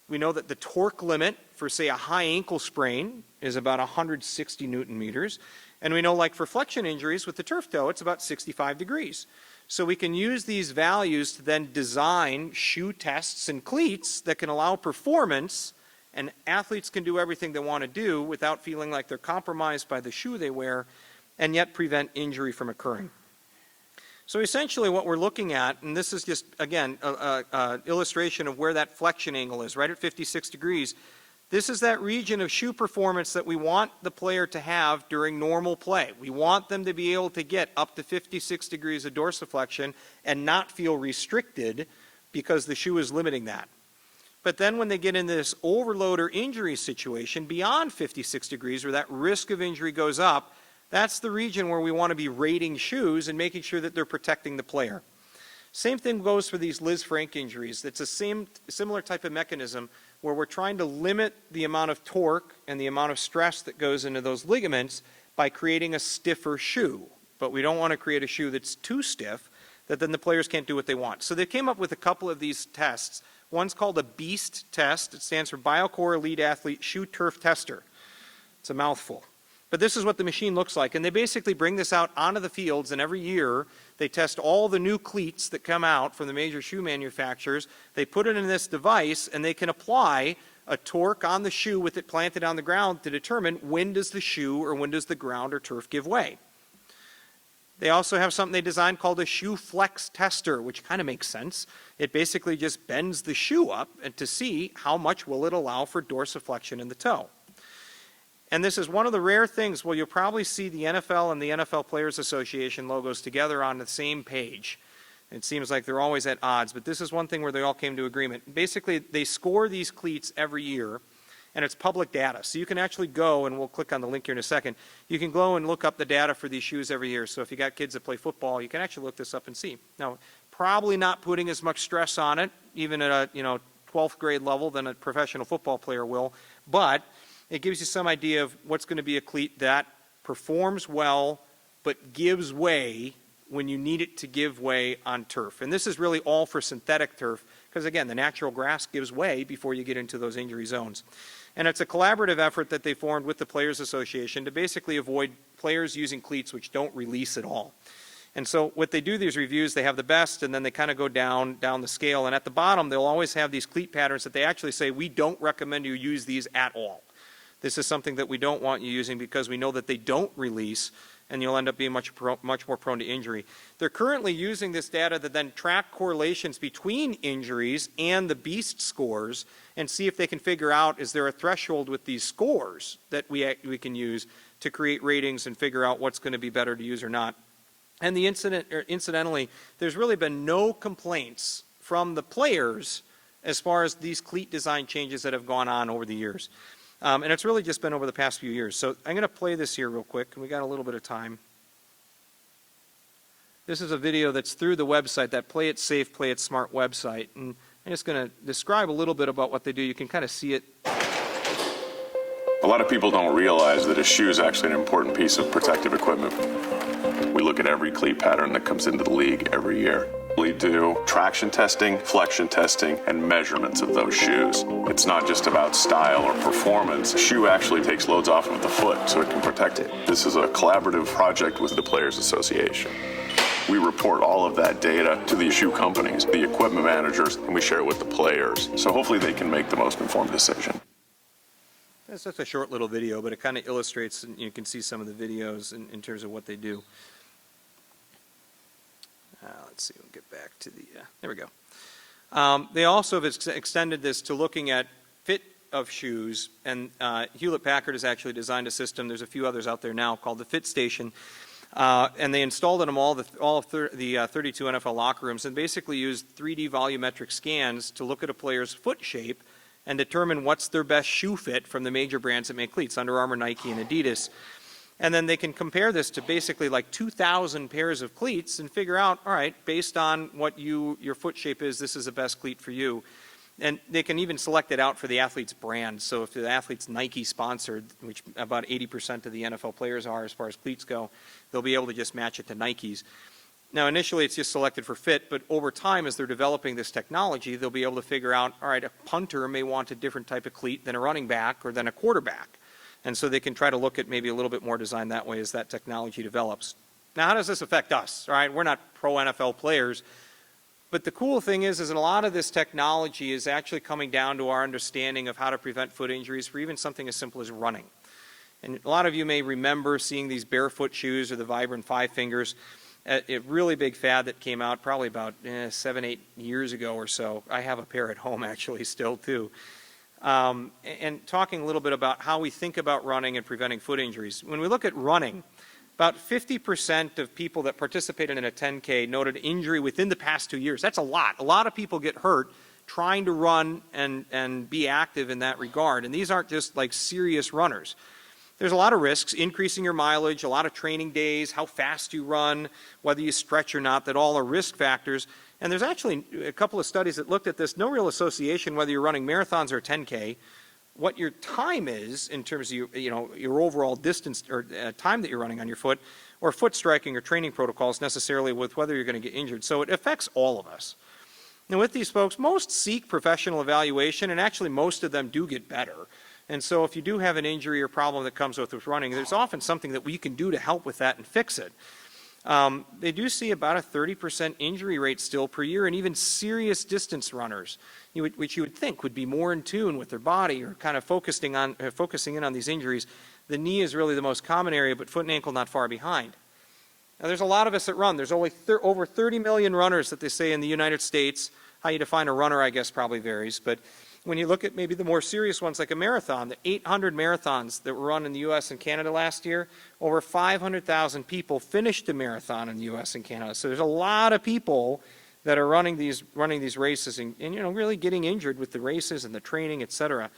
B: We know that the torque limit for, say, a high ankle sprain is about 160 Newton meters. And we know, like for flexion injuries with the turf toe, it's about 65 degrees. So we can use these values to then design shoe tests and cleats that can allow performance, and athletes can do everything they want to do without feeling like they're compromised by the shoe they wear, and yet prevent injury from occurring. So essentially what we're looking at, and this is just, again, an illustration of where that flexion angle is, right at 56 degrees. This is that region of shoe performance that we want the player to have during normal play. We want them to be able to get up to 56 degrees of dorsiflexion and not feel restricted because the shoe is limiting that. But then when they get into this overload or injury situation beyond 56 degrees, where that risk of injury goes up, that's the region where we want to be rating shoes and making sure that they're protecting the player. Same thing goes for these Liz Frank injuries. It's a similar type of mechanism where we're trying to limit the amount of torque and the amount of stress that goes into those ligaments by creating a stiffer shoe. But we don't want to create a shoe that's too stiff that then the players can't do what they want. So they came up with a couple of these tests. One's called a BEAST test. It stands for BioCore Elite Athlete Shoe Turf Tester. It's a mouthful. But this is what the machine looks like. And they basically bring this out onto the fields, and every year they test all the new cleats that come out from the major shoe manufacturers. They put it in this device, and they can apply a torque on the shoe with it planted on the ground to determine when does the shoe or when does the ground or turf give way. They also have something they designed called a shoe flex tester, which kind of makes sense. It basically just bends the shoe up and to see how much will it allow for dorsiflexion in the toe. And this is one of the rare things where you'll probably see the NFL and the NFL Players Association logos together on the same page. It seems like they're always at odds, but this is one thing where they all came to agreement. Basically, they score these cleats every year, and it's public data. So you can actually go, and we'll click on the link here in a second, you can go and look up the data for these shoes every year. So if you got kids that play football, you can actually look this up and see. Now, probably not putting as much stress on it, even at a 12th grade level, than a professional football player will, but it gives you some idea of what's going to be a cleat that performs well but gives way when you need it to give way on turf. And this is really all for synthetic turf because, again, the natural grass gives way before you get into those injury zones. And it's a collaborative effort that they formed with the Players Association to basically avoid players using cleats which don't release at all. And so what they do, these reviews, they have the best, and then they kind of go down the scale. And at the bottom, they'll always have these cleat patterns that they actually say, we don't recommend you use these at all. This is something that we don't want you using because we know that they don't release, and you'll end up being much more prone to injury. They're currently using this data to then track correlations between injuries and the BEAST scores and see if they can figure out, is there a threshold with these scores that we can use to create ratings and figure out what's going to be better to use or not. And incidentally, there's really been no complaints from the players as far as these cleat design changes that have gone on over the years. And it's really just been over the past few years. So I'm going to play this here real quick, and we got a little bit of time. This is a video that's through the website, that Play It Safe, Play It Smart website. And I'm just going to describe a little bit about what they do. You can kind of see it.
C: A lot of people don't realize that a shoe is actually an important piece of protective equipment. We look at every cleat pattern that comes into the league every year. We do traction testing, flexion testing, and measurements of those shoes. It's not just about style or performance. A shoe actually takes loads off of the foot so it can protect it. This is a collaborative project with the Players Association. We report all of that data to the shoe companies, the equipment managers, and we share it with the players. So hopefully they can make the most informed decision.
B: That's just a short little video, but it kind of illustrates, and you can see some of the videos in terms of what they do. Let's see, we'll get back to the, there we go. They also have extended this to looking at fit of shoes, and Hewlett-Packard has actually designed a system, there's a few others out there now, called the Fit Station, and they installed it in all of the 32 NFL locker rooms and basically used 3D volumetric scans to look at a player's foot shape and determine what's their best shoe fit from the major brands that make cleats, Under Armour, Nike, and Adidas. And then they can compare this to basically like 2,000 pairs of cleats and figure out, all right, based on what your foot shape is, this is the best cleat for you. And they can even select it out for the athlete's brand. So if the athlete's Nike sponsored, which about 80% of the NFL players are as far as cleats go, they'll be able to just match it to Nike's. Now, initially, it's just selected for fit, but over time, as they're developing this technology, they'll be able to figure out, all right, a punter may want a different type of cleat than a running back or than a quarterback. And so they can try to look at maybe a little bit more design that way as that technology develops. Now, how does this affect us? All right, we're not pro NFL players, but the cool thing is that a lot of this technology is actually coming down to our understanding of how to prevent foot injuries for even something as simple as running. And a lot of you may remember seeing these barefoot shoes or the Vibram Five Fingers. A really big fad that came out probably about 7, 8 years ago or so. I have a pair at home actually still too. And talking a little bit about how we think about running and preventing foot injuries. When we look at running, about 50% of people that participated in a 10K noted injury within the past 2 years. That's a lot. A lot of people get hurt trying to run and be active in that regard. And these aren't just like serious runners. There's a lot of risks, increasing your mileage, a lot of training days, how fast you run, whether you stretch or not, that all are risk factors. And there's actually a couple of studies that looked at this, no real association whether you're running marathons or 10K, what your time is in terms of your overall distance or time that you're running on your foot, or foot striking or training protocols necessarily with whether you're going to get injured. So it affects all of us. Now with these folks, most seek professional evaluation, and actually most of them do get better. And so if you do have an injury or problem that comes with running, there's often something that we can do to help with that and fix it. They do see about a 30% injury rate still per year, and even serious distance runners, which you would think would be more in tune with their body or kind of focusing in on these injuries. The knee is really the most common area, but foot and ankle not far behind. Now there's a lot of us that run. There's only over 30 million runners that they say in the United States. How you define a runner, I guess, probably varies, but when you look at maybe the more serious ones like a marathon, the 800 marathons that were run in the U.S. and Canada last year, over 500,000 people finished a marathon in the U.S. and Canada. So there's a lot of people that are running these races and really getting injured with the races and the training, et cetera.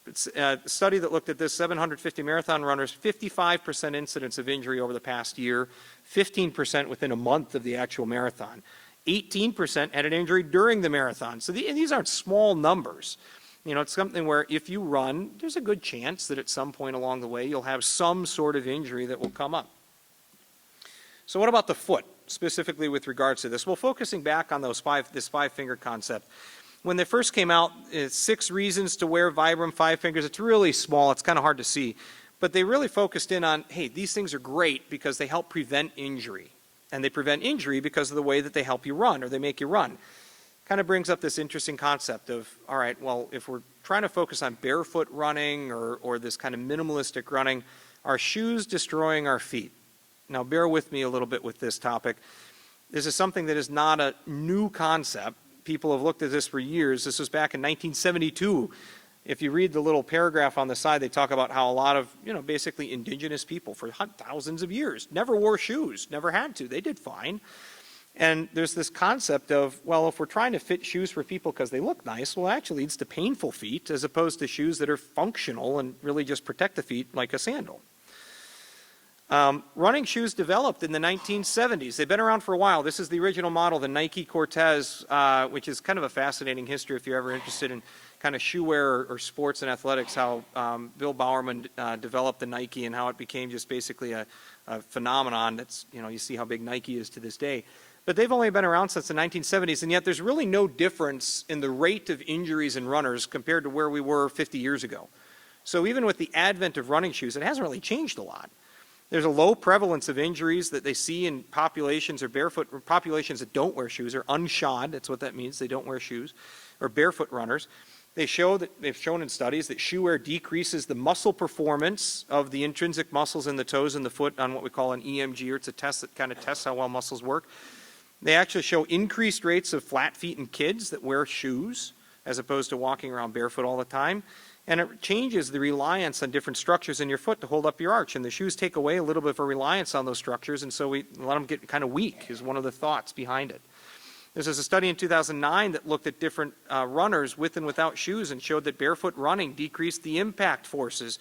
B: It's a study that looked at this, 750 marathon runners, 55% incidence of injury over the past year, 15% within a month of the actual marathon. 18% had an injury during the marathon. So these aren't small numbers. It's something where if you run, there's a good chance that at some point along the way you'll have some sort of injury that will come up. So what about the foot, specifically with regards to this? Well, focusing back on this five-finger concept. When they first came out, it's 6 reasons to wear Vibram Five Fingers. It's really small. It's kind of hard to see. But they really focused in on, hey, these things are great because they help prevent injury. And they prevent injury because of the way that they help you run or they make you run. Kind of brings up this interesting concept of, all right, well, if we're trying to focus on barefoot running or this kind of minimalistic running, are shoes destroying our feet? Now, bear with me a little bit with this topic. This is something that is not a new concept. People have looked at this for years. This was back in 1972. If you read the little paragraph on the side, they talk about how a lot of, basically indigenous people for thousands of years never wore shoes, never had to. They did fine. And there's this concept of, well, if we're trying to fit shoes for people because they look nice, well, it actually leads to painful feet as opposed to shoes that are functional and really just protect the feet like a sandal. Running shoes developed in the 1970s. They've been around for a while. This is the original model, the Nike Cortez, which is kind of a fascinating history if you're ever interested in kind of shoe wear or sports and athletics, how Bill Bowerman developed the Nike and how it became just basically a phenomenon. That's, you see how big Nike is to this day. But they've only been around since the 1970s, and yet there's really no difference in the rate of injuries in runners compared to where we were 50 years ago. So even with the advent of running shoes, it hasn't really changed a lot. There's a low prevalence of injuries that they see in populations or barefoot or populations that don't wear shoes or unshod. That's what that means. They don't wear shoes, or barefoot runners. They've shown in studies that shoe wear decreases the muscle performance of the intrinsic muscles in the toes and the foot on what we call an EMG, or it's a test that kind of tests how well muscles work. They actually show increased rates of flat feet in kids that wear shoes as opposed to walking around barefoot all the time. And it changes the reliance on different structures in your foot to hold up your arch. And the shoes take away a little bit of a reliance on those structures, and so we let them get kind of weak is one of the thoughts behind it. This is a study in 2009 that looked at different runners with and without shoes and showed that barefoot running decreased the impact forces,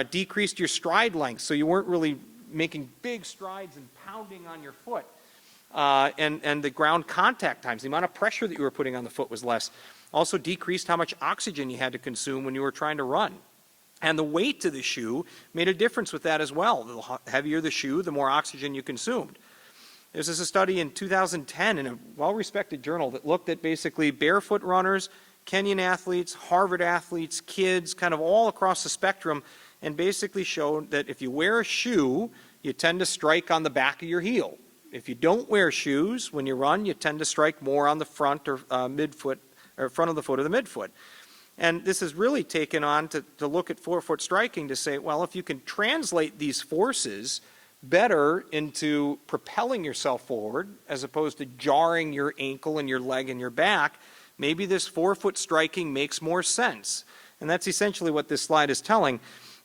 B: decreased your stride length, so you weren't really making big strides and pounding on your foot. And the ground contact times, the amount of pressure that you were putting on the foot was less. Also decreased how much oxygen you had to consume when you were trying to run. And the weight of the shoe made a difference with that as well. The heavier the shoe, the more oxygen you consumed. There's a study in 2010 in a well-respected journal that looked at basically barefoot runners, Kenyan athletes, Harvard athletes, kids, kind of all across the spectrum, and basically showed that if you wear a shoe, you tend to strike on the back of your heel. If you don't wear shoes when you run, you tend to strike more on the front or midfoot, or front of the foot or the midfoot. And this is really taken on to look at forefoot striking to say, well, if you can translate these forces better into propelling yourself forward as opposed to jarring your ankle and your leg and your back, maybe this forefoot striking makes more sense. And that's essentially what this slide is telling.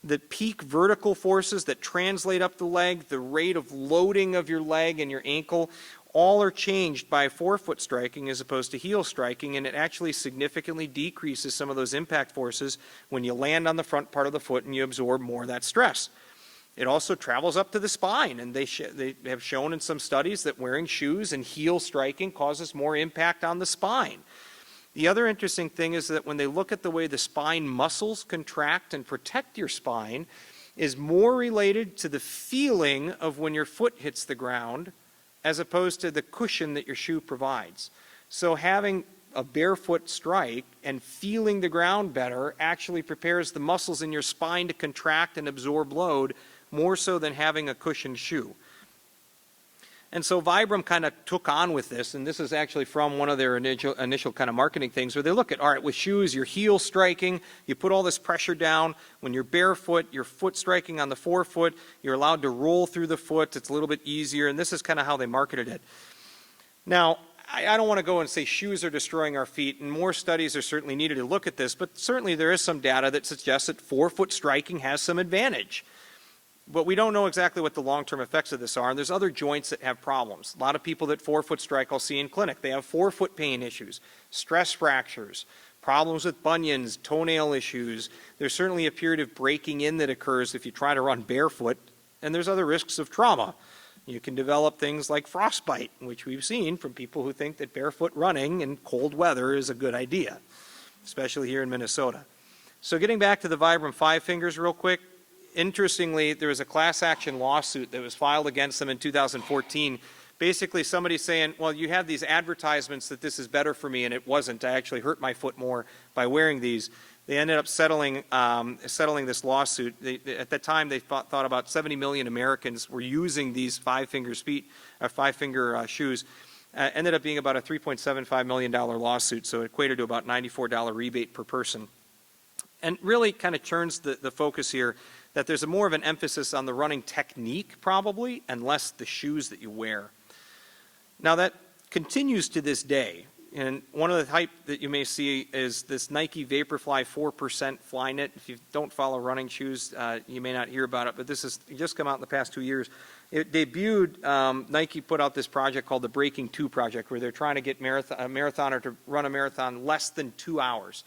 B: The peak vertical forces that translate up the leg, the rate of loading of your leg and your ankle, all are changed by forefoot striking as opposed to heel striking, and it actually significantly decreases some of those impact forces when you land on the front part of the foot and you absorb more of that stress. It also travels up to the spine, and they have shown in some studies that wearing shoes and heel striking causes more impact on the spine. The other interesting thing is that when they look at the way the spine muscles contract and protect your spine, is more related to the feeling of when your foot hits the ground as opposed to the cushion that your shoe provides. So having a barefoot strike and feeling the ground better actually prepares the muscles in your spine to contract and absorb load more so than having a cushioned shoe. And so Vibram kind of took on with this, and this is actually from one of their initial kind of marketing things where they look at, all right, with shoes, you're heel striking, you put all this pressure down. When you're barefoot, your foot striking on the forefoot, you're allowed to roll through the foot. It's a little bit easier, and this is kind of how they marketed it. Now, I don't want to go and say shoes are destroying our feet, and more studies are certainly needed to look at this, but certainly there is some data that suggests that forefoot striking has some advantage. But we don't know exactly what the long-term effects of this are, and there's other joints that have problems. A lot of people that forefoot strike I'll see in clinic, they have forefoot pain issues, stress fractures, problems with bunions, toenail issues. There's certainly a period of breaking in that occurs if you try to run barefoot, and there's other risks of trauma. You can develop things like frostbite, which we've seen from people who think that barefoot running in cold weather is a good idea, especially here in Minnesota. So getting back to the Vibram 5 fingers real quick, interestingly, there was a class action lawsuit that was filed against them in 2014. Basically, somebody saying, well, you have these advertisements that this is better for me, and it wasn't. I actually hurt my foot more by wearing these. They ended up settling this lawsuit. At that time, they thought about 70 million Americans were using these five-finger shoes. Ended up being about a $3.75 million lawsuit, so it equated to about $94 rebate per person. And really kind of turns the focus here that there's more of an emphasis on the running technique probably and less the shoes that you wear. Now that continues to this day, and one of the hype that you may see is this Nike Vaporfly 4% Flyknit. If you don't follow running shoes, you may not hear about it, but this has just come out in the past 2 years. It debuted, Nike put out this project called the Breaking 2 Project, where they're trying to get a marathoner to run a marathon less than 2 hours.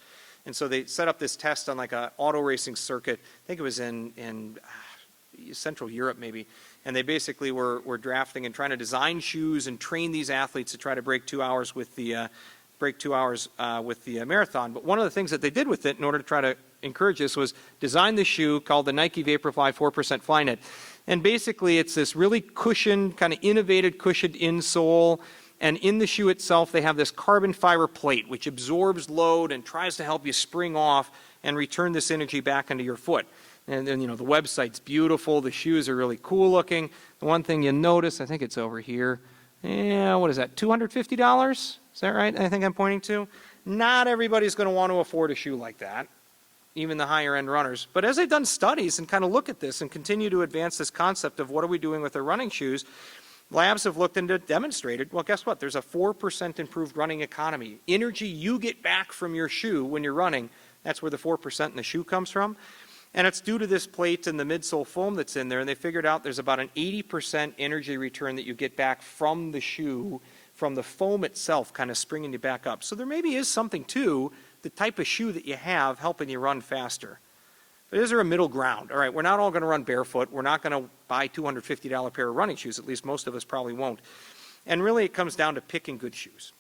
B: And so they set up this test on like an auto racing circuit. I think it was in Central Europe maybe. And they basically were drafting and trying to design shoes and train these athletes to try to break 2 hours with the marathon. But one of the things that they did with it in order to try to encourage this was design the shoe called the Nike Vaporfly 4% Flyknit. And basically it's this really cushioned, kind of innovative cushioned insole. And in the shoe itself, they have this carbon fiber plate, which absorbs load and tries to help you spring off and return this energy back into your foot. And then, the website's beautiful. The shoes are really cool looking. The one thing you notice, I think it's over here. Yeah, what is that, $250? Is that right? I think I'm pointing to. Not everybody's going to want to afford a shoe like that, even the higher end runners. But as they've done studies and kind of look at this and continue to advance this concept of what are we doing with our running shoes, labs have looked into demonstrated, well, guess what? There's a 4% improved running economy. Energy you get back from your shoe when you're running, that's where the 4% in the shoe comes from. And it's due to this plate and the midsole foam that's in there. And they figured out there's about an 80% energy return that you get back from the shoe, from the foam itself kind of springing you back up. So there maybe is something to the type of shoe that you have helping you run faster. But is there a middle ground? All right, we're not all going to run barefoot. We're not going to buy $250 pair of running shoes. At least most of us probably won't. And really it comes down to picking good shoes.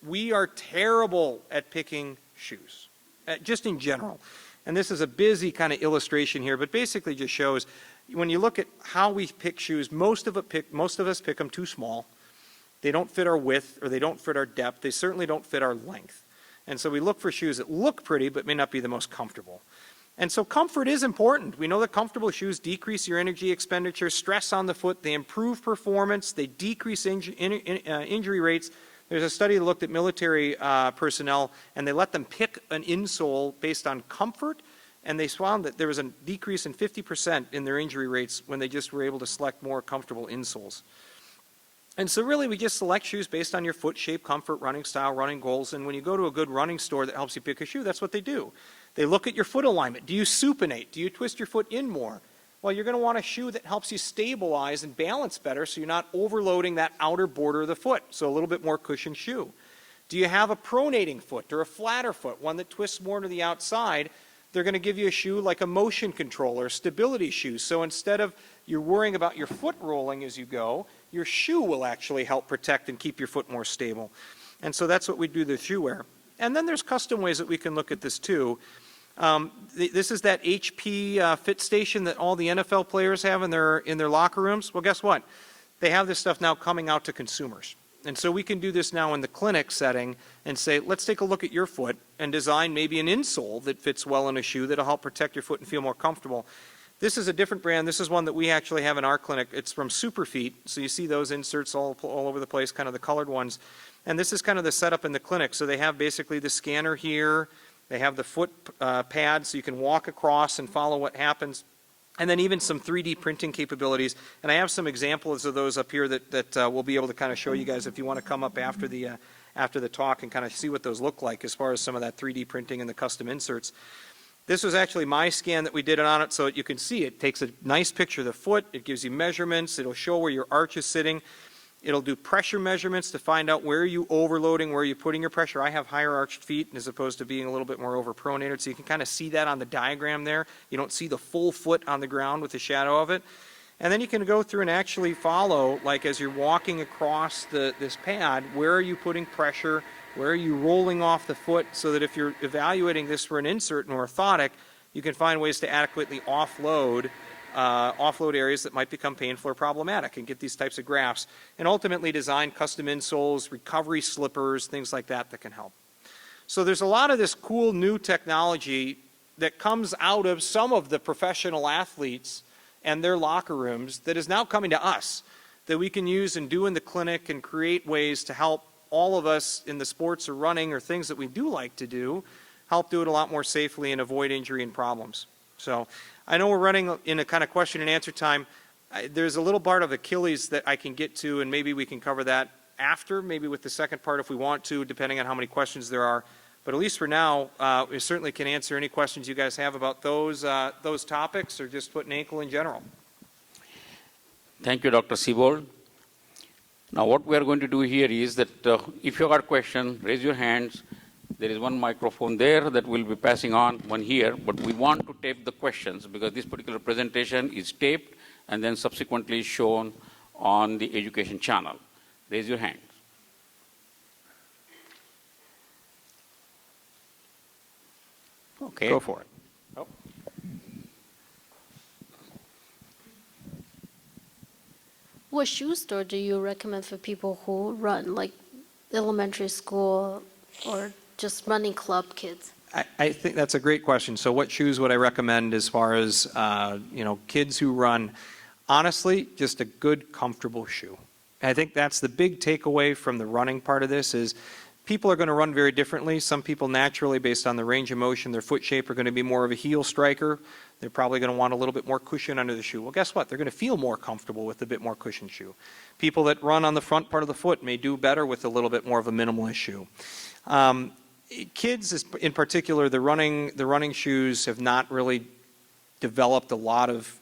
B: We are terrible at picking shoes, just in general. And this is a busy kind of illustration here, but basically just shows when you look at how we pick shoes, most of us pick them too small. They don't fit our width, or they don't fit our depth. They certainly don't fit our length. And so we look for shoes that look pretty but may not be the most comfortable. And so comfort is important. We know that comfortable shoes decrease your energy expenditure, stress on the foot, they improve performance, they decrease injury rates. There's a study that looked at military personnel, and they let them pick an insole based on comfort, and they found that there was a decrease in 50% in their injury rates when they just were able to select more comfortable insoles. And so really we just select shoes based on your foot shape, comfort, running style, running goals, and when you go to a good running store that helps you pick a shoe, that's what they do. They look at your foot alignment. Do you supinate? Do you twist your foot in more? Well, you're going to want a shoe that helps you stabilize and balance better so you're not overloading that outer border of the foot, so a little bit more cushioned shoe. Do you have a pronating foot or a flatter foot, one that twists more to the outside? They're going to give you a shoe like a motion control or a stability shoe. So instead of you're worrying about your foot rolling as you go, your shoe will actually help protect and keep your foot more stable. And so that's what we do with shoe wear. And then there's custom ways that we can look at this too. This is that HP fit station that all the NFL players have in their locker rooms. Well, guess what? They have this stuff now coming out to consumers. And so we can do this now in the clinic setting and say, let's take a look at your foot and design maybe an insole that fits well in a shoe that'll help protect your foot and feel more comfortable. This is a different brand. This is one that we actually have in our clinic. It's from Superfeet. So you see those inserts all over the place, kind of the colored ones. And this is kind of the setup in the clinic. So they have basically the scanner here. They have the foot pad so you can walk across and follow what happens. And then even some 3D printing capabilities. And I have some examples of those up here that we'll be able to kind of show you guys if you want to come up after the talk and kind of see what those look like as far as some of that 3D printing and the custom inserts. This was actually my scan that we did on it so that you can see it takes a nice picture of the foot. It gives you measurements. It'll show where your arch is sitting. It'll do pressure measurements to find out where are you overloading, where are you putting your pressure. I have higher arched feet as opposed to being a little bit more overpronated, so you can kind of see that on the diagram there. You don't see the full foot on the ground with the shadow of it. And then you can go through and actually follow, like as you're walking across this pad, where are you putting pressure, where are you rolling off the foot, so that if you're evaluating this for an insert and orthotic, you can find ways to adequately offload areas that might become painful or problematic and get these types of graphs, and ultimately design custom insoles, recovery slippers, things like that that can help. So there's a lot of this cool new technology that comes out of some of the professional athletes and their locker rooms that is now coming to us, that we can use and do in the clinic and create ways to help all of us in the sports or running or things that we do like to do, help do it a lot more safely and avoid injury and problems. So I know we're running in a kind of question and answer time. There's a little part of Achilles that I can get to, and maybe we can cover that after, maybe with the second part if we want to, depending on how many questions there are. But at least for now, we certainly can answer any questions you guys have about those topics or just foot and ankle in general.
A: Thank you, Dr. Seybold. Now, what we are going to do here is that if you have a question, raise your hands. There is one microphone there that we'll be passing on, one here, but we want to tape the questions because this particular presentation is taped and then subsequently shown on the education channel. Raise your hand. Okay.
B: Go for it. Oh.
D: What shoe store do you recommend for people who run, like elementary school or just running club kids?
B: I think that's a great question. So what shoes would I recommend as far as kids who run? Honestly, just a good, comfortable shoe. I think that's the big takeaway from the running part of this is people are going to run very differently. Some people naturally, based on the range of motion, their foot shape, are going to be more of a heel striker. They're probably going to want a little bit more cushion under the shoe. Well, guess what? They're going to feel more comfortable with a bit more cushioned shoe. People that run on the front part of the foot may do better with a little bit more of a minimalist shoe. Kids, in particular, the running shoes have not really developed a lot of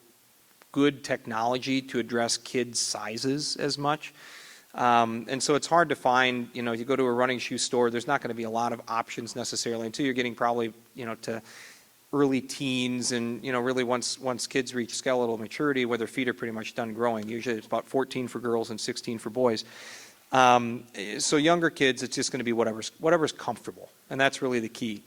B: good technology to address kids' sizes as much. And so it's hard to find, you go to a running shoe store, there's not going to be a lot of options necessarily until you're getting probably, to early teens and, really once kids reach skeletal maturity where their feet are pretty much done growing. Usually it's about 14 for girls and 16 for boys. So younger kids, it's just going to be whatever's comfortable. And that's really the key.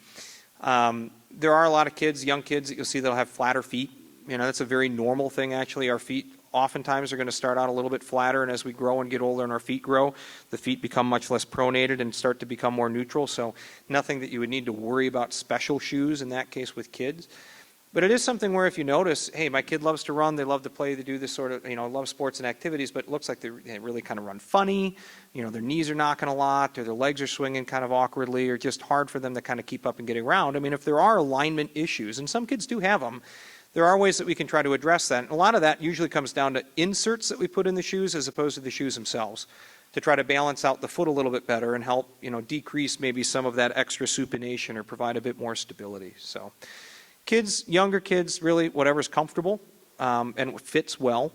B: There are a lot of kids, young kids that you'll see that'll have flatter feet. That's a very normal thing actually. Our feet oftentimes are going to start out a little bit flatter, and as we grow and get older and our feet grow, the feet become much less pronated and start to become more neutral. So nothing that you would need to worry about special shoes in that case with kids. But it is something where if you notice, hey, my kid loves to run, they love to play, they do this sort of, love sports and activities, but it looks like they really kind of run funny, their knees are knocking a lot, or their legs are swinging kind of awkwardly, or just hard for them to kind of keep up and getting around. I mean, if there are alignment issues, and some kids do have them, there are ways that we can try to address that. And a lot of that usually comes down to inserts that we put in the shoes as opposed to the shoes themselves, to try to balance out the foot a little bit better and help, decrease maybe some of that extra supination or provide a bit more stability. So kids, younger kids, really whatever's comfortable and fits well.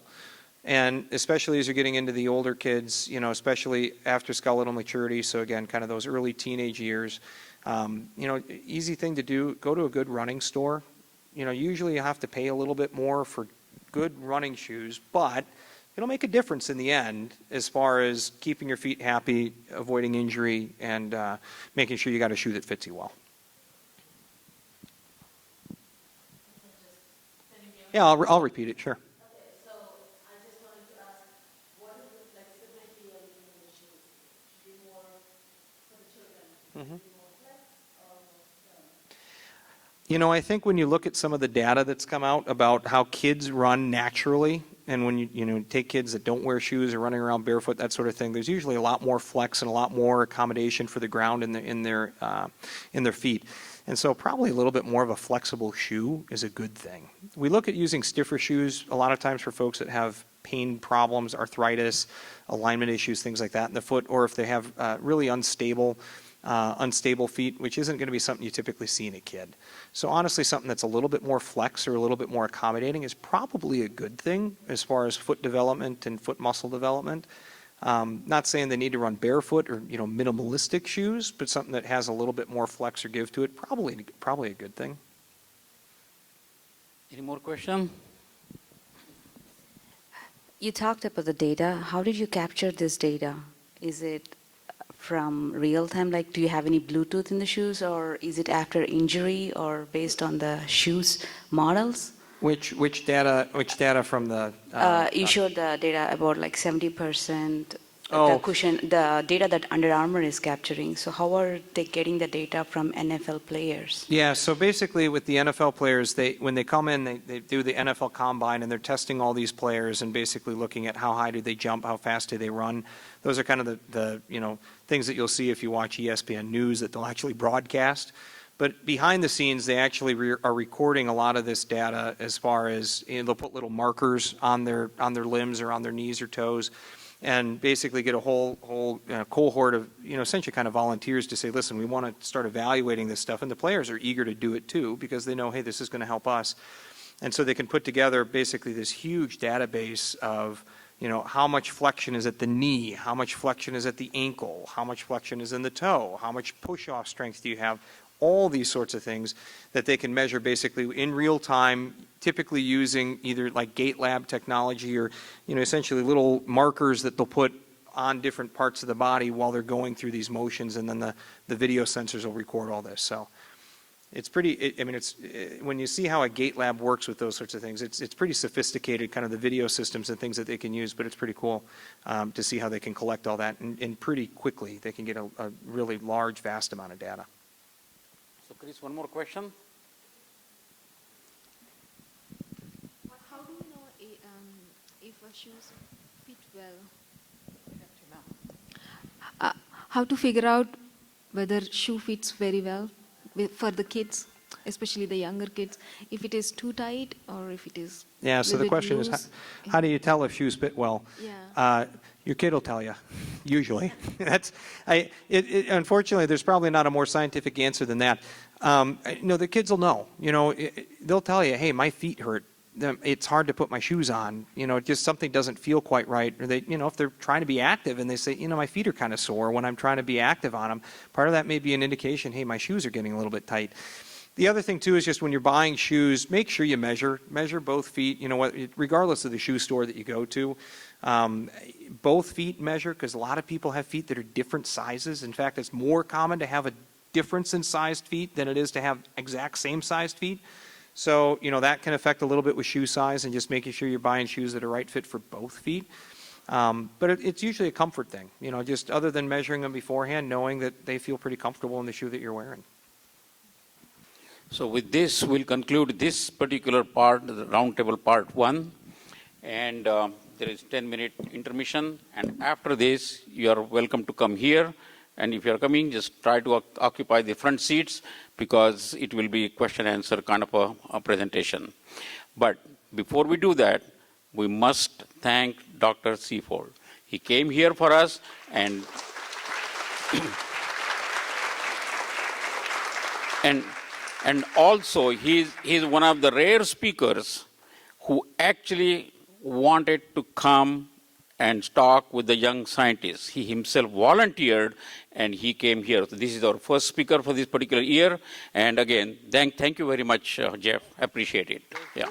B: And especially as you're getting into the older kids, especially after skeletal maturity, so again, kind of those early teenage years, easy thing to do, go to a good running store. Usually you have to pay a little bit more for good running shoes, but it'll make a difference in the end as far as keeping your feet happy, avoiding injury, and making sure you got a shoe that fits you well. Yeah, I'll repeat it, sure.
E: Okay, so I just wanted to ask, what is the flexibility of the shoes? Should be more for the children?
B: Mhm.
E: Be more flex or more firm?
B: I think when you look at some of the data that's come out about how kids run naturally, and when you take kids that don't wear shoes or running around barefoot, that sort of thing, there's usually a lot more flex and a lot more accommodation for the ground in their feet. And so probably a little bit more of a flexible shoe is a good thing. We look at using stiffer shoes a lot of times for folks that have pain problems, arthritis, alignment issues, things like that in the foot, or if they have really unstable feet, which isn't going to be something you typically see in a kid. So honestly, something that's a little bit more flex or a little bit more accommodating is probably a good thing as far as foot development and foot muscle development. Not saying they need to run barefoot or minimalistic shoes, but something that has a little bit more flex or give to it, probably a good thing.
A: Any more question?
F: You talked about the data. How did you capture this data? Is it from real time? Like, do you have any Bluetooth in the shoes, or is it after injury, or based on the shoes models?
B: Which data from the?
F: You showed the data about like 70%.
B: Oh.
F: The cushion, the data that Under Armour is capturing. So how are they getting the data from NFL players?
B: Yeah, so basically with the NFL players, when they come in, they do the NFL Combine, and they're testing all these players and basically looking at how high do they jump, how fast do they run. Those are kind of the things that you'll see if you watch ESPN News that they'll actually broadcast. But behind the scenes, they actually are recording a lot of this data as far as they'll put little markers on their limbs or on their knees or toes, and basically get a whole cohort of essentially kind of volunteers to say, listen, we want to start evaluating this stuff, and the players are eager to do it too because they know, hey, this is going to help us, and so they can put together basically this huge database of how much flexion is at the knee, how much flexion is at the ankle, how much flexion is in the toe, how much push-off strength do you have. All these sorts of things that they can measure basically in real time, typically using either like gait lab technology or essentially little markers that they'll put on different parts of the body while they're going through these motions, and then the video sensors will record all this. So it's pretty, when you see how a gait lab works with those sorts of things, it's pretty sophisticated, kind of the video systems and things that they can use, but it's pretty cool to see how they can collect all that, and pretty quickly they can get a really large, vast amount of data.
A: So Chris, one more question.
G: How do you know if a shoes fit well? How to figure out whether shoe fits very well for the kids, especially the younger kids, if it is too tight or if it is
B: Yeah, so the question is, how do you tell if shoes fit well?
G: Yeah.
B: Your kid will tell you, usually. Unfortunately, there's probably not a more scientific answer than that. The kids will know. They'll tell you, hey, my feet hurt. It's hard to put my shoes on. Just something doesn't feel quite right. Or they, if they're trying to be active and they say, my feet are kind of sore when I'm trying to be active on them. Part of that may be an indication, hey, my shoes are getting a little bit tight. The other thing too is just when you're buying shoes, make sure you measure both feet. Regardless of the shoe store that you go to, both feet measure, because a lot of people have feet that are different sizes. In fact, it's more common to have a difference in sized feet than it is to have exact same sized feet. So, that can affect a little bit with shoe size and just making sure you're buying shoes that are right fit for both feet. But it's usually a comfort thing, just other than measuring them beforehand, knowing that they feel pretty comfortable in the shoe that you're wearing.
A: So with this, we'll conclude this particular part, the roundtable part 1. And there is 10-minute intermission. And after this, you are welcome to come here. And if you are coming, just try to occupy the front seats because it will be question-answer kind of a presentation. But before we do that, we must thank Dr. Seybold. He came here for us and and also he's one of the rare speakers who actually wanted to come and talk with the young scientists. He himself volunteered and he came here. So this is our first speaker for this particular year. And again, thank you very much, Jeff. Appreciate it. Yeah.